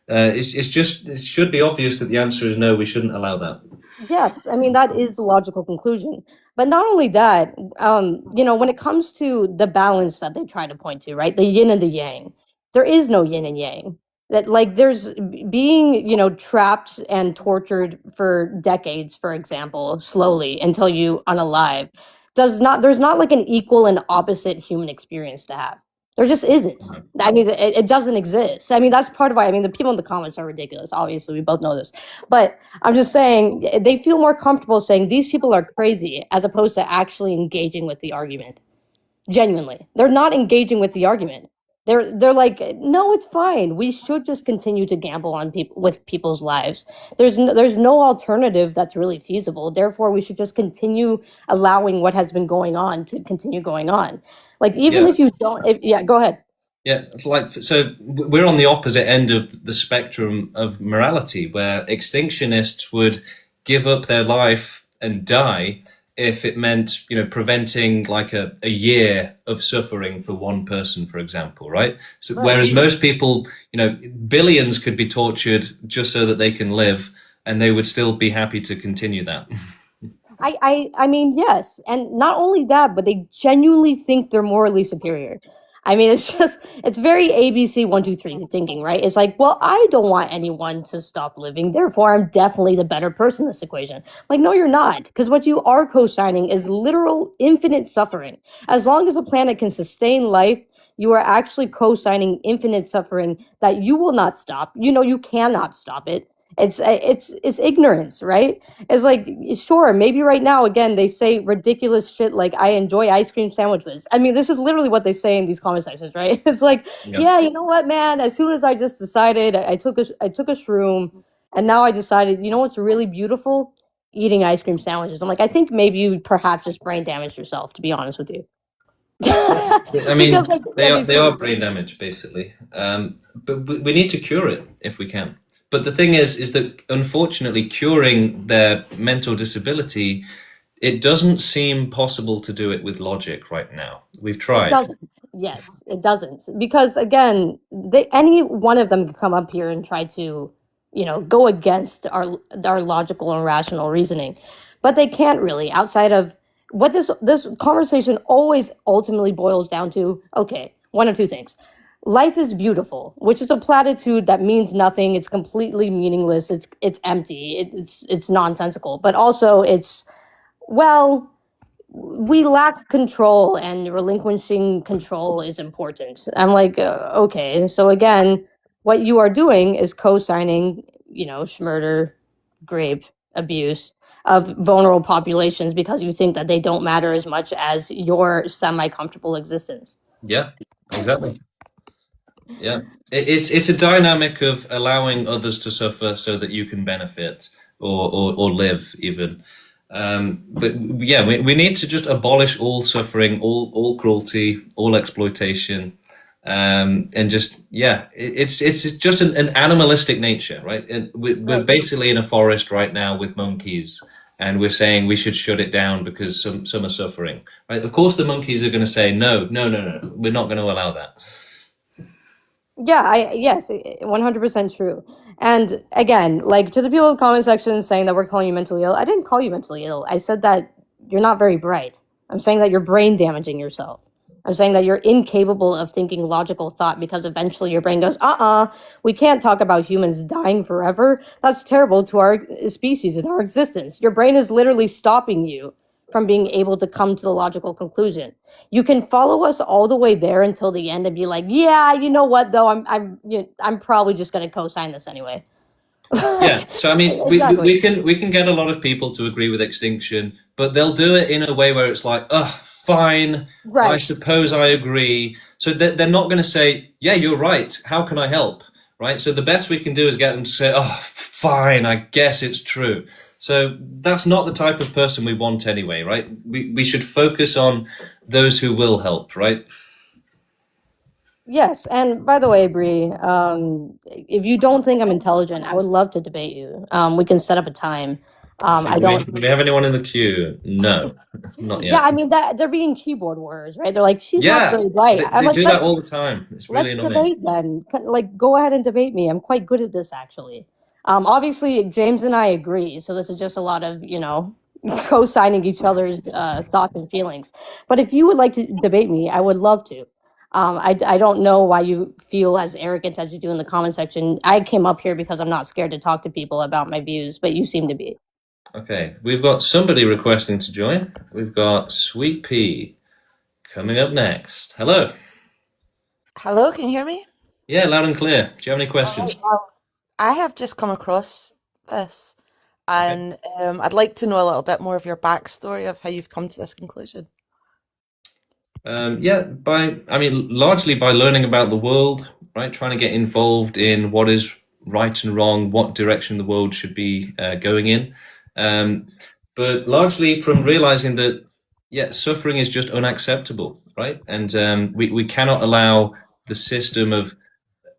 It should be obvious that the answer is no. We shouldn't allow that. Yes, I mean that is the logical conclusion. But not only that, you know, when it comes to the balance that they try to point to, right? The yin and the yang. There is no yin and yang. That like there's being, you know, trapped and tortured for decades, for example, slowly until you unalive, does not there's not like an equal and opposite human experience to have. There just isn't. I mean, it doesn't exist. I mean, that's part of why. I mean, the people in the comments are ridiculous. Obviously, we both know this. But I'm just saying they feel more comfortable saying these people are crazy as opposed to actually engaging with the argument. Genuinely, they're not engaging with the argument. They're like, no, it's fine. We should just continue to gamble on people with people's lives. There's no alternative that's really feasible. Therefore, we should just continue allowing what has been going on to continue going on. Like even Yeah. if you don't, yeah, go ahead. Yeah, like so we're on the opposite end of the spectrum of morality, where extinctionists would give up their life and die if it meant, you know, preventing like a year of suffering for one person, for example, right? So Right. whereas most people, you know, billions could be tortured just so that they can live, and they would still be happy to continue that. I mean, yes, and not only that, but they genuinely think they're morally superior. I mean, it's just it's very ABC 1 2 3 thinking, right? It's like, well, I don't want anyone to stop living, therefore I'm definitely the better person in this equation. Like, no, you're not, because what you are co-signing is literal infinite suffering. As long as the planet can sustain life, you are actually co-signing infinite suffering that you will not stop. You know, you cannot stop it. It's ignorance, right? It's like, sure, maybe right now, again, they say ridiculous shit like, I enjoy ice cream sandwiches. I mean, this is literally what they say in these comment sections, right? It's like, Yeah. yeah, you know what, man? As soon as I just decided, I took a shroom, and now I decided, you know what's really beautiful? eating ice cream sandwiches. I'm like, I think maybe you perhaps just brain damaged yourself, to be honest with you. I mean, Because, like, they that are makes they are sense. brain damage basically, but we need to cure it if we can. But the thing is that unfortunately, curing their mental disability, it doesn't seem possible to do it with logic right now. We've It tried. doesn't. Yes, it doesn't. Because again, any one of them could come up here and try to, go against our logical and rational reasoning, but they can't really. Outside of what this conversation always ultimately boils down to. Okay, one of two things. Life is beautiful, which is a platitude that means nothing. It's completely meaningless. It's empty. It's nonsensical. But also, well, we lack control, and relinquishing control is important. I'm like, okay. So again, what you are doing is co-signing, murder, rape, abuse of vulnerable populations because you think that they don't matter as much as your semi-comfortable existence. Yeah, exactly. Yeah, it's a dynamic of allowing others to suffer so that you can benefit or live even. But yeah, we need to just abolish all suffering, all cruelty, all exploitation, and just it's just an animalistic nature, right? And we're basically in a forest right now with monkeys, and we're saying we should shut it down because some are suffering, right? Of course, the monkeys are going to say no, we're not going to allow that. Yeah, yes, 100% true. And again, like, to the people in the comment section saying that we're calling you mentally ill, I didn't call you mentally ill. I said that you're not very bright. I'm saying that you're brain damaging yourself. I'm saying that you're incapable of thinking logical thought because eventually your brain goes, we can't talk about humans dying forever. That's terrible to our species and our existence. Your brain is literally stopping you from being able to come to the logical conclusion. You can follow us all the way there until the end and be like, yeah, you know what though, I'm probably just going to co-sign this anyway. Yeah, so I mean, Exactly. we can get a lot of people to agree with extinction, but they'll do it in a way where it's like, fine, I Right. suppose I agree. So they're not going to say, yeah, you're right. How can I help? Right. So the best we can do is get them to say, fine, I guess it's true. So that's not the type of person we want anyway, right? We should focus on those who will help, right? Yes, and by the way, Bree, if you don't think I'm intelligent, I would love to debate you. We can set up a time. I don't. Do we have anyone in the queue? No, not Yeah, yet. I mean that they're being keyboard warriors, right? They're like, she's not Yeah, very bright. I'm they like, do that all the time. It's really let's annoying. debate then. Like, go ahead and debate me. I'm quite good at this, actually. Obviously, James and I agree, so this is just a lot of, co-signing each other's thoughts and feelings. But if you would like to debate me, I would love to. I don't know why you feel as arrogant as you do in the comment section. I came up here because I'm not scared to talk to people about my views, but you seem to be. Okay, we've got somebody requesting to join. We've got Sweet Pea coming up next. Hello. Hello, can you hear me? Yeah, loud and clear. Do you have any questions? I have just come across this, and I'd like to know a little bit more of your backstory of how you've come to this conclusion. Largely by learning about the world, right? Trying to get involved in what is right and wrong, what direction the world should be going in. But largely from realizing that, suffering is just unacceptable, right? And we cannot allow the system of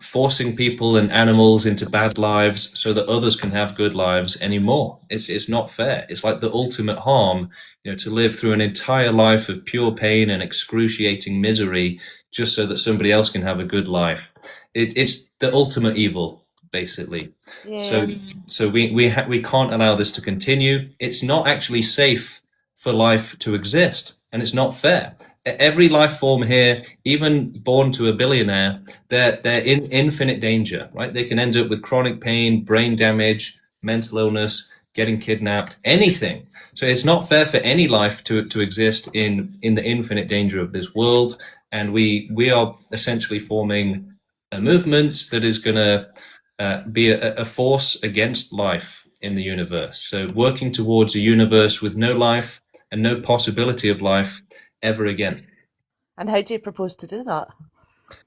forcing people and animals into bad lives so that others can have good lives anymore. It's not fair. It's like the ultimate harm, to live through an entire life of pure pain and excruciating misery just so that somebody else can have a good life. It's the ultimate evil, basically. Yeah. So we can't allow this to continue. It's not actually safe for life to exist, and it's not fair. Every life form here, even born to a billionaire, they're in infinite danger, right? They can end up with chronic pain, brain damage, mental illness, getting kidnapped, anything. So it's not fair for any life to exist in the infinite danger of this world. And we are essentially forming a movement that is going to be a force against life in the universe. So working towards a universe with no life and no possibility of life ever again. And how do you propose to do that?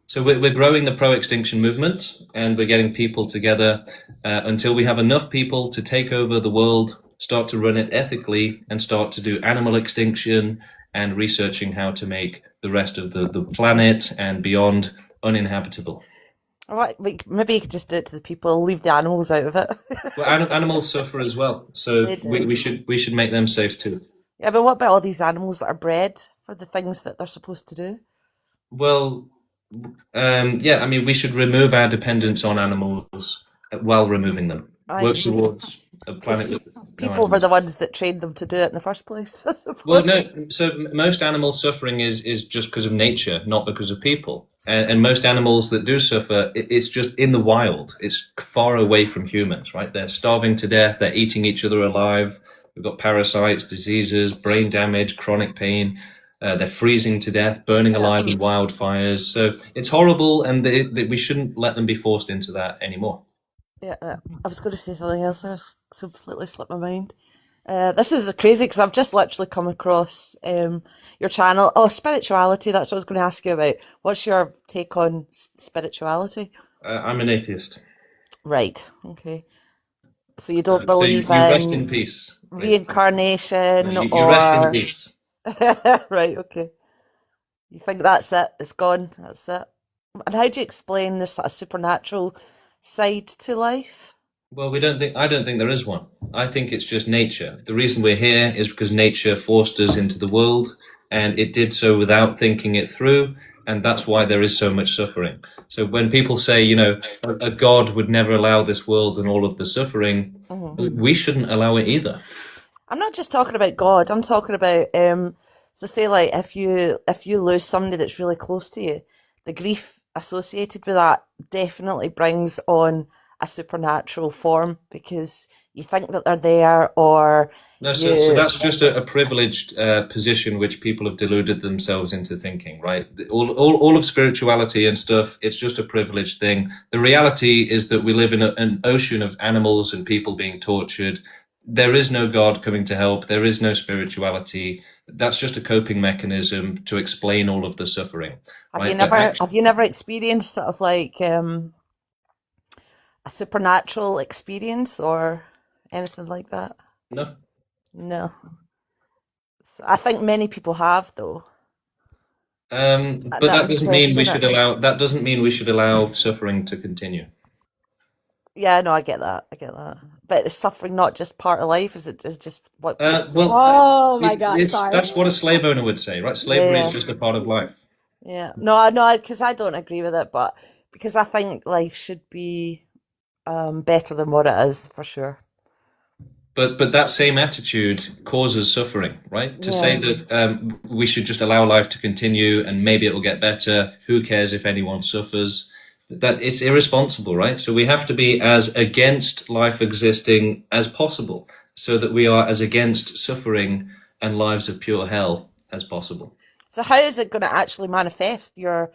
So we're growing the pro-extinction movement, and we're getting people together until we have enough people to take over the world start to run it ethically, and start to do animal extinction and researching how to make the rest of the planet and beyond uninhabitable. What? Maybe you could just do it to the people, leave the animals out of it. Well, animals suffer as well, so They do. we should make them safe too. Yeah, but what about all these animals that are bred for the things that they're supposed to do? Well, yeah, I mean, we should remove our dependence on animals while removing them. Right, Work 'cause towards a Because planet with no people were animals. the ones that trained them to do it in the first place, I suppose. Well, no. So most animal suffering is just because of nature, not because of people. And most animals that do suffer, it's just in the wild. It's far away from humans, right? They're starving to death. They're eating each other alive. We've got parasites, diseases, brain damage, chronic pain. They're freezing to death, burning alive in wildfires. So it's horrible, and we shouldn't let them be forced into that anymore. Yeah, I was going to say something else. I was completely slipped my mind. This is crazy because I've just literally come across your channel. Oh, spirituality. That's what I was going to ask you about. What's your take on spirituality? I'm an atheist. Right. Okay. So you don't So you believe rest in in peace. reincarnation You rest in peace. Right. Okay. You think that's it? It's gone. That's it. And how do you explain this sort of supernatural side to life? Well, I don't think there is one. I think it's just nature. The reason we're here is because nature forced us into the world, and it did so without thinking it through, and that's why there is so much suffering. So when people say, you know, a God would never allow this world and all of the suffering, we shouldn't allow it either. I'm not just talking about God. I'm talking about so say like if you lose somebody that's really close to you, the grief associated with that definitely brings on a supernatural form because you think that they're there, or No, so that's just a privileged position which people have deluded themselves into thinking, right? All of spirituality and stuff, it's just a privileged thing. The reality is that we live in an ocean of animals and people being tortured. There is no God coming to help. There is no spirituality. That's just a coping mechanism to explain all of the suffering. Right? Have you never experienced sort of like a supernatural experience or anything like that? No. No. So I think many people have though. But that doesn't mean we should allow. That doesn't mean we should allow suffering to continue. Yeah, no, I get that. I get that. But is suffering not just part of life? Is it just what? Oh my God! That's what a slave owner would say, right? Slavery is just a part of life. Yeah. No, because I don't agree with it, but because I think life should be better than what it is, for sure. But that same attitude causes suffering, right? To say that we should just allow life to continue and maybe it will get better. Who cares if anyone suffers? That it's irresponsible, right? So we have to be as against life existing as possible, so that we are as against suffering and lives of pure hell as possible. So how is it going to actually manifest your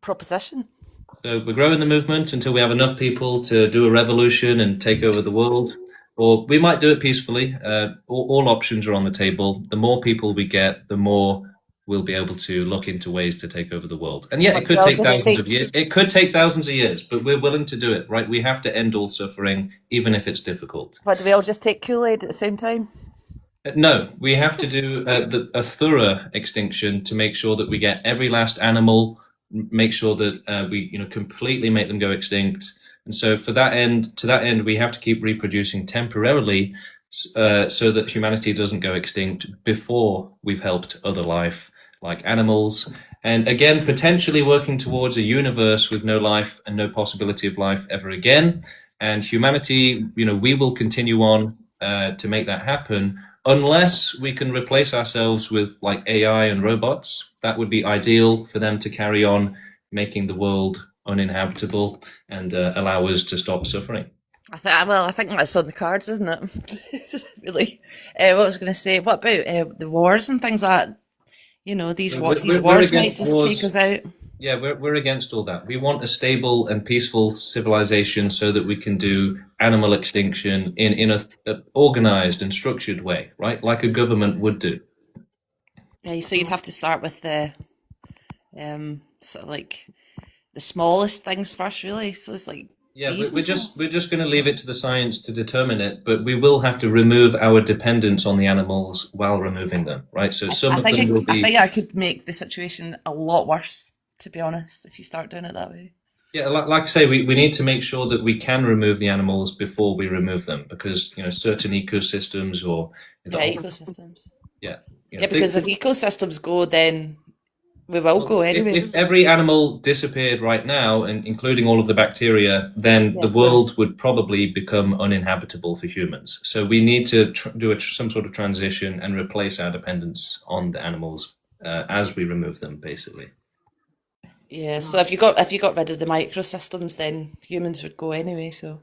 proposition? So we're growing the movement until we have enough people to do a revolution and take over the world. Or we might do it peacefully. All options are on the table. The more people we get, the more we'll be able to look into ways to take over the world. And yeah, it could take thousands of years. It could take thousands of years, but we're willing to do it, right? We have to end all suffering, even if it's difficult. What, do we all just take Kool-Aid at the same time? No, we have to do a thorough extinction to make sure that we get every last animal, make sure that we completely make them go extinct. And so to that end, we have to keep reproducing temporarily so that humanity doesn't go extinct before we've helped other life, like animals. And again, potentially working towards a universe with no life and no possibility of life ever again. And humanity, we will continue on to make that happen, unless we can replace ourselves with like AI and robots. That would be ideal for them to carry on making the world uninhabitable and allow us to stop suffering. I think that's on the cards, isn't it? Really. What was I going to say? What about the wars and things like that? These wars might just take us out. Yeah, we're against all that. We want a stable and peaceful civilization so that we can do animal extinction in a organized and structured way, right? Like a government would do. Yeah, so you'd have to start with the sort of like the smallest things first, really. So it's like Yeah, bees we're and stuff. just going to leave it to the science to determine it, but we will have to remove our dependence on the animals while removing them, right? So some I of think them will I be. think I could make the situation a lot worse, to be honest, if you start doing it that way. Yeah, like I say, we need to make sure that we can remove the animals before we remove them, because certain ecosystems or the Yeah, whole ecosystems. yeah Yeah, because if ecosystems go, then we will well, go anyway. if every animal disappeared right now, and including all of the bacteria, then the Yeah. world would probably become uninhabitable for humans. So we need to do some sort of transition and replace our dependence on the animals as we remove them, basically. Yeah, so if you got rid of the microsystems, then humans would go anyway. So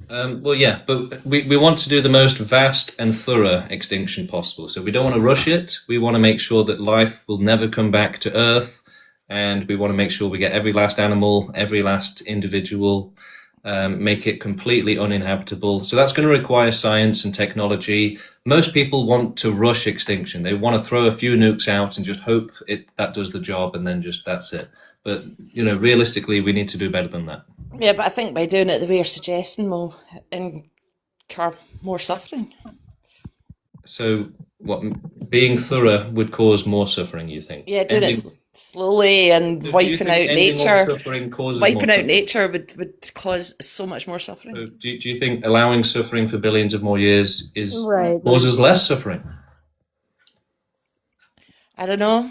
Well, yeah, but we want to do the most vast and thorough extinction possible. So we don't want to rush it. We want to make sure that life will never come back to Earth, and we want to make sure we get every last animal, every last individual, make it completely uninhabitable. So that's going to require science and technology. Most people want to rush extinction. They want to throw a few nukes out and just hope that does the job, and then just that's it. But realistically, we need to do better than that. yeah, but I think by doing it the way you're suggesting, will incur more suffering. So, what being thorough would cause more suffering? You think? Yeah, doing it slowly and Do you wiping think out ending all nature. suffering causes Wiping more out suffering? nature would cause so much more suffering. So do you think allowing suffering for billions of more years Right. causes less suffering? I don't know.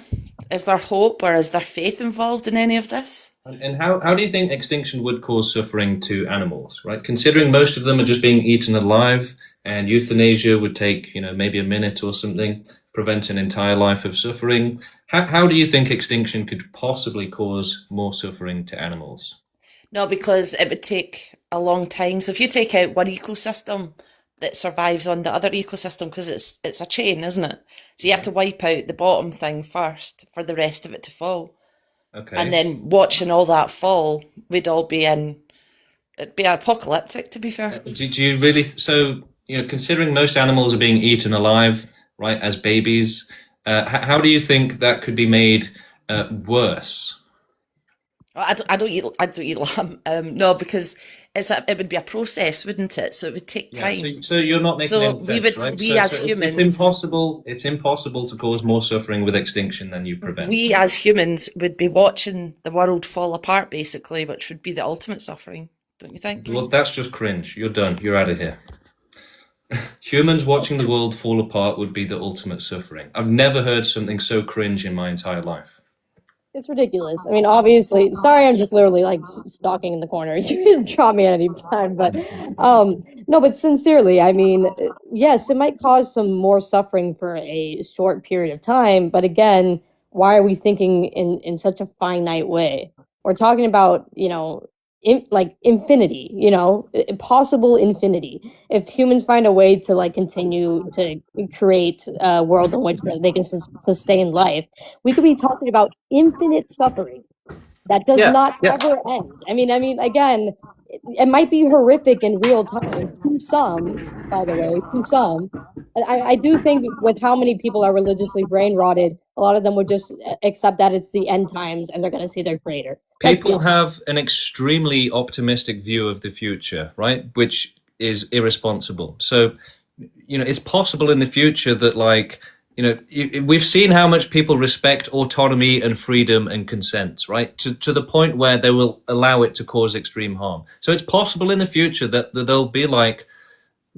Is there hope or is there faith involved in any of this? And how do you think extinction would cause suffering to animals? Right, considering most of them are just being eaten alive, and euthanasia would take maybe a minute or something, prevent an entire life of suffering. How do you think extinction could possibly cause more suffering to animals? No, because it would take a long time. So if you take out one ecosystem that survives on the other ecosystem, because it's a chain, isn't it? So you have to wipe out the bottom thing first for the rest of it to fall. Okay. And then watching all that fall, it'd be apocalyptic, to be fair. Do you really? So considering most animals are being eaten alive, right, as babies, how do you think that could be made worse? I don't eat lamb. No, because it would be a process, wouldn't it? So it would take time. Yeah, so you're not making any sense, right? We as humans, it's impossible to cause more suffering with extinction than you prevent. we as humans would be watching the world fall apart, basically, which would be the ultimate suffering, don't you think? Well, that's just cringe. You're done. You're out of here. Humans watching the world fall apart would be the ultimate suffering. I've never heard something so cringe in my entire life. It's ridiculous. I mean, obviously, sorry, I'm just literally like stalking in the corner. You can drop me at any time, but no, but sincerely, I mean, yes, it might cause some more suffering for a short period of time, but again, why are we thinking in such a finite way? We're talking about, like infinity, possible infinity. If humans find a way to like continue to create a world in which they can sustain life, we could be talking about infinite suffering that does not ever end. I mean, again, it might be horrific in real time to some, by the way, to some. I do think with how many people are religiously brain rotted, a lot of them would just accept that it's the end times and they're going to see their creator. People have an extremely optimistic view of the future, right? Which is irresponsible. So, it's possible in the future that we've seen how much people respect autonomy and freedom and consent, right? To the point where they will allow it to cause extreme harm. So it's possible in the future that there'll be like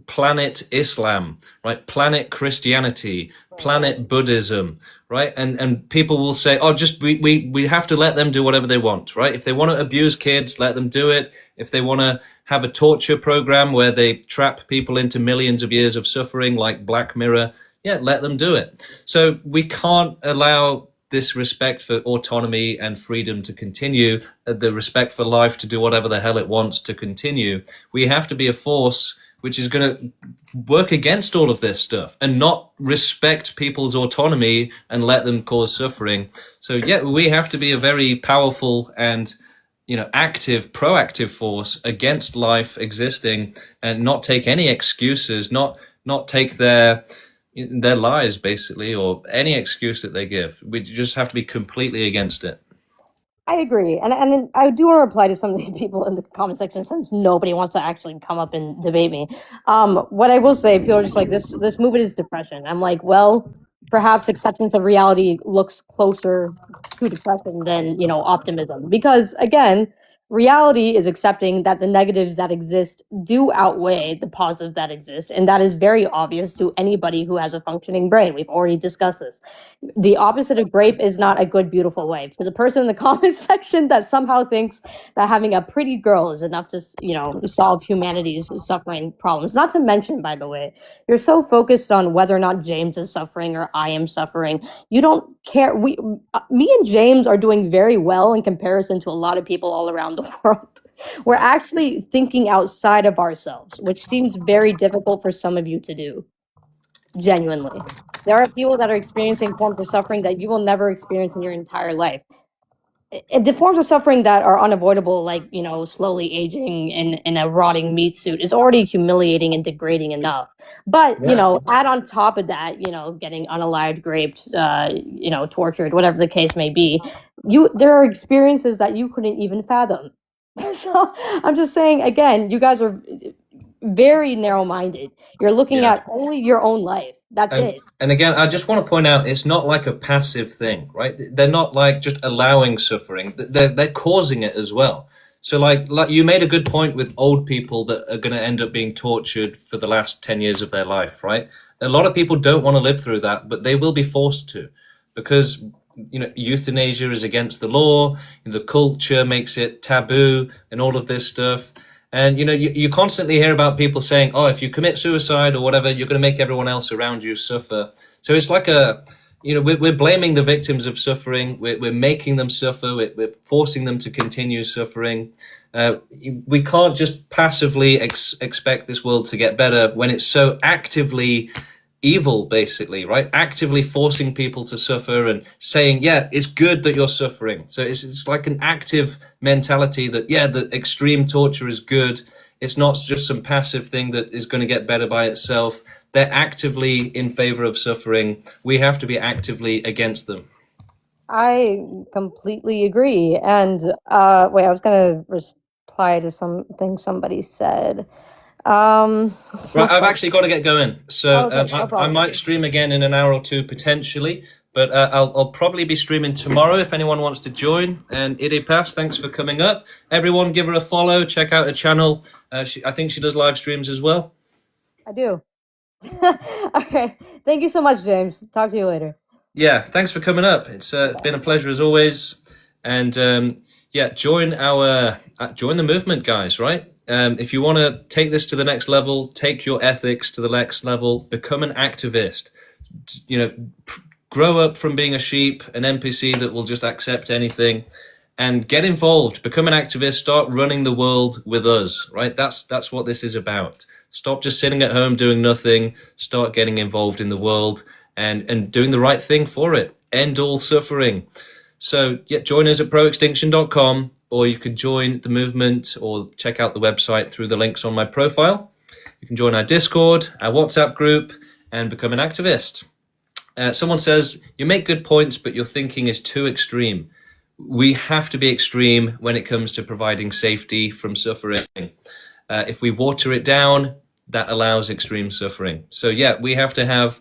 planet Islam, right? Planet Christianity, planet Buddhism, right? And people will say, oh, just we have to let them do whatever they want, right? If they want to abuse kids, let them do it. If they want to have a torture program where they trap people into millions of years of suffering like Black Mirror, yeah, let them do it. So we can't allow this respect for autonomy and freedom to continue, the respect for life to do whatever the hell it wants to continue. We have to be a force which is going to work against all of this stuff and not respect people's autonomy and let them cause suffering. So yeah, we have to be a very powerful and active, proactive force against life existing, and not take any excuses, not take their lies basically, or any excuse that they give. We just have to be completely against it. I agree, and I do want to reply to some of the people in the comment section since nobody wants to actually come up and debate me. What I will say, people are just like this movement is depression. I'm like, well, perhaps acceptance of reality looks closer to depression than optimism, because again, reality is accepting that the negatives that exist do outweigh the positives that exist, and that is very obvious to anybody who has a functioning brain. We've already discussed this. The opposite of grape is not a good, beautiful wife. To the person in the comment section that somehow thinks that having a pretty girl is enough to, solve humanity's suffering problems. Not to mention, by the way, you're so focused on whether or not James is suffering or I am suffering. You don't care. Me and James are doing very well in comparison to a lot of people all around the world. We're actually thinking outside of ourselves, which seems very difficult for some of you to do. Genuinely. There are people that are experiencing forms of suffering that you will never experience in your entire life. The forms of suffering that are unavoidable, like, slowly aging in a rotting meat suit, is already humiliating and degrading enough. But, add on top of that, getting unalived, raped, tortured, whatever the case may be, there are experiences that you couldn't even fathom. So I'm just saying, again, you guys are very narrow-minded. You're looking at only your own life. That's it. And again, I just want to point out, it's not like a passive thing, right? They're not like just allowing suffering. They're causing it as well. So like you made a good point with old people that are going to end up being tortured for the last 10 years of their life, right? A lot of people don't want to live through that, but they will be forced to, because euthanasia is against the law, the culture makes it taboo and all of this stuff. And, you constantly hear about people saying, oh, if you commit suicide or whatever, you're going to make everyone else around you suffer. So it's like we're blaming the victims of suffering. We're making them suffer. We're forcing them to continue suffering. We can't just passively expect this world to get better when it's so actively evil, basically, right? Actively forcing people to suffer and saying, yeah, it's good that you're suffering. So it's like an active mentality that, yeah, the extreme torture is good. It's not just some passive thing that is going to get better by itself. They're actively in favor of suffering. We have to be actively against them. I completely agree. And wait, I was going to reply to something somebody said. Right, I've actually got to get going, so Okay, no I problem. might stream again in an hour or two potentially, but I'll probably be streaming tomorrow if anyone wants to join. And Idipas, thanks for coming up. Everyone, give her a follow. Check out her channel. I think she does live streams as well. I do. Okay. Thank you so much, James. Talk to you later. Yeah, thanks for coming up. It's been a pleasure as always. And join the movement, guys. Right. If you want to take this to the next level, take your ethics to the next level, become an activist, grow up from being a sheep, an NPC that will just accept anything, and get involved, become an activist, start running the world with us, right? That's what this is about. Stop just sitting at home doing nothing, start getting involved in the world and doing the right thing for it. End all suffering. So join us at proextinction.com, or you can join the movement or check out the website through the links on my profile. You can join our Discord, our WhatsApp group, and become an activist. Someone says, you make good points, but your thinking is too extreme. We have to be extreme when it comes to providing safety from suffering. If we water it down, that allows extreme suffering. So we have to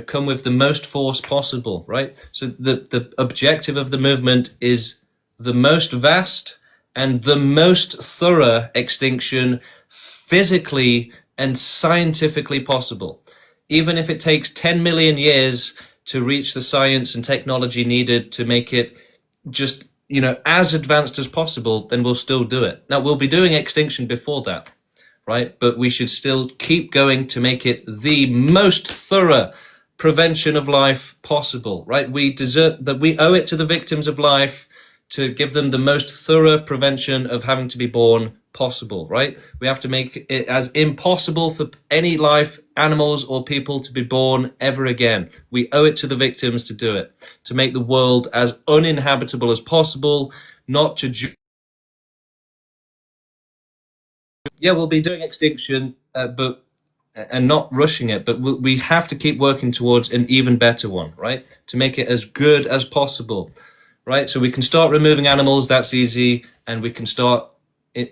come with the most force possible, right? So the objective of the movement is the most vast and the most thorough extinction physically and scientifically possible. Even if it takes 10 million years to reach the science and technology needed to make it just, as advanced as possible, then we'll still do it. Now, we'll be doing extinction before that, right? But we should still keep going to make it the most thorough prevention of life possible, right? We owe it to the victims of life to give them the most thorough prevention of having to be born possible, right? We have to make it as impossible for any life, animals or people to be born ever again. We owe it to the victims to do it, to make the world as uninhabitable as possible, not to... we'll be doing extinction, and not rushing it, but we have to keep working towards an even better one, right? To make it as good as possible. right? So we can start removing animals, that's easy, and we can start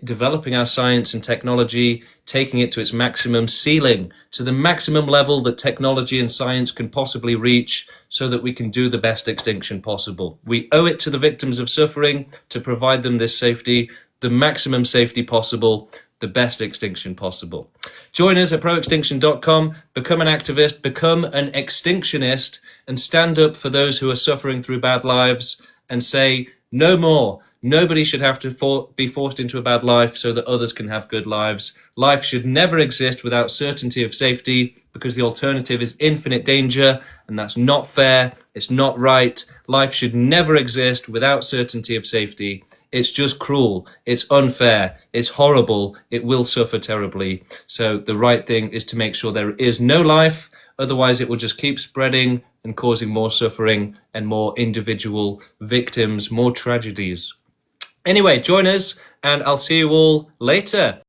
developing our science and technology, taking it to its maximum ceiling, to the maximum level that technology and science can possibly reach, so that we can do the best extinction possible. We owe it to the victims of suffering to provide them this safety, the maximum safety possible, the best extinction possible. Join us at proextinction.com, become an activist, become an extinctionist, and stand up for those who are suffering through bad lives, and say, no more. Nobody should have to be forced into a bad life so that others can have good lives. Life should never exist without certainty of safety, because the alternative is infinite danger, and that's not fair. It's not right. Life should never exist without certainty of safety. It's just cruel. It's unfair. It's horrible. It will suffer terribly. So the right thing is to make sure there is no life. Otherwise, it will just keep spreading and causing more suffering and more individual victims, more tragedies. Anyway, join us, and I'll see you all later.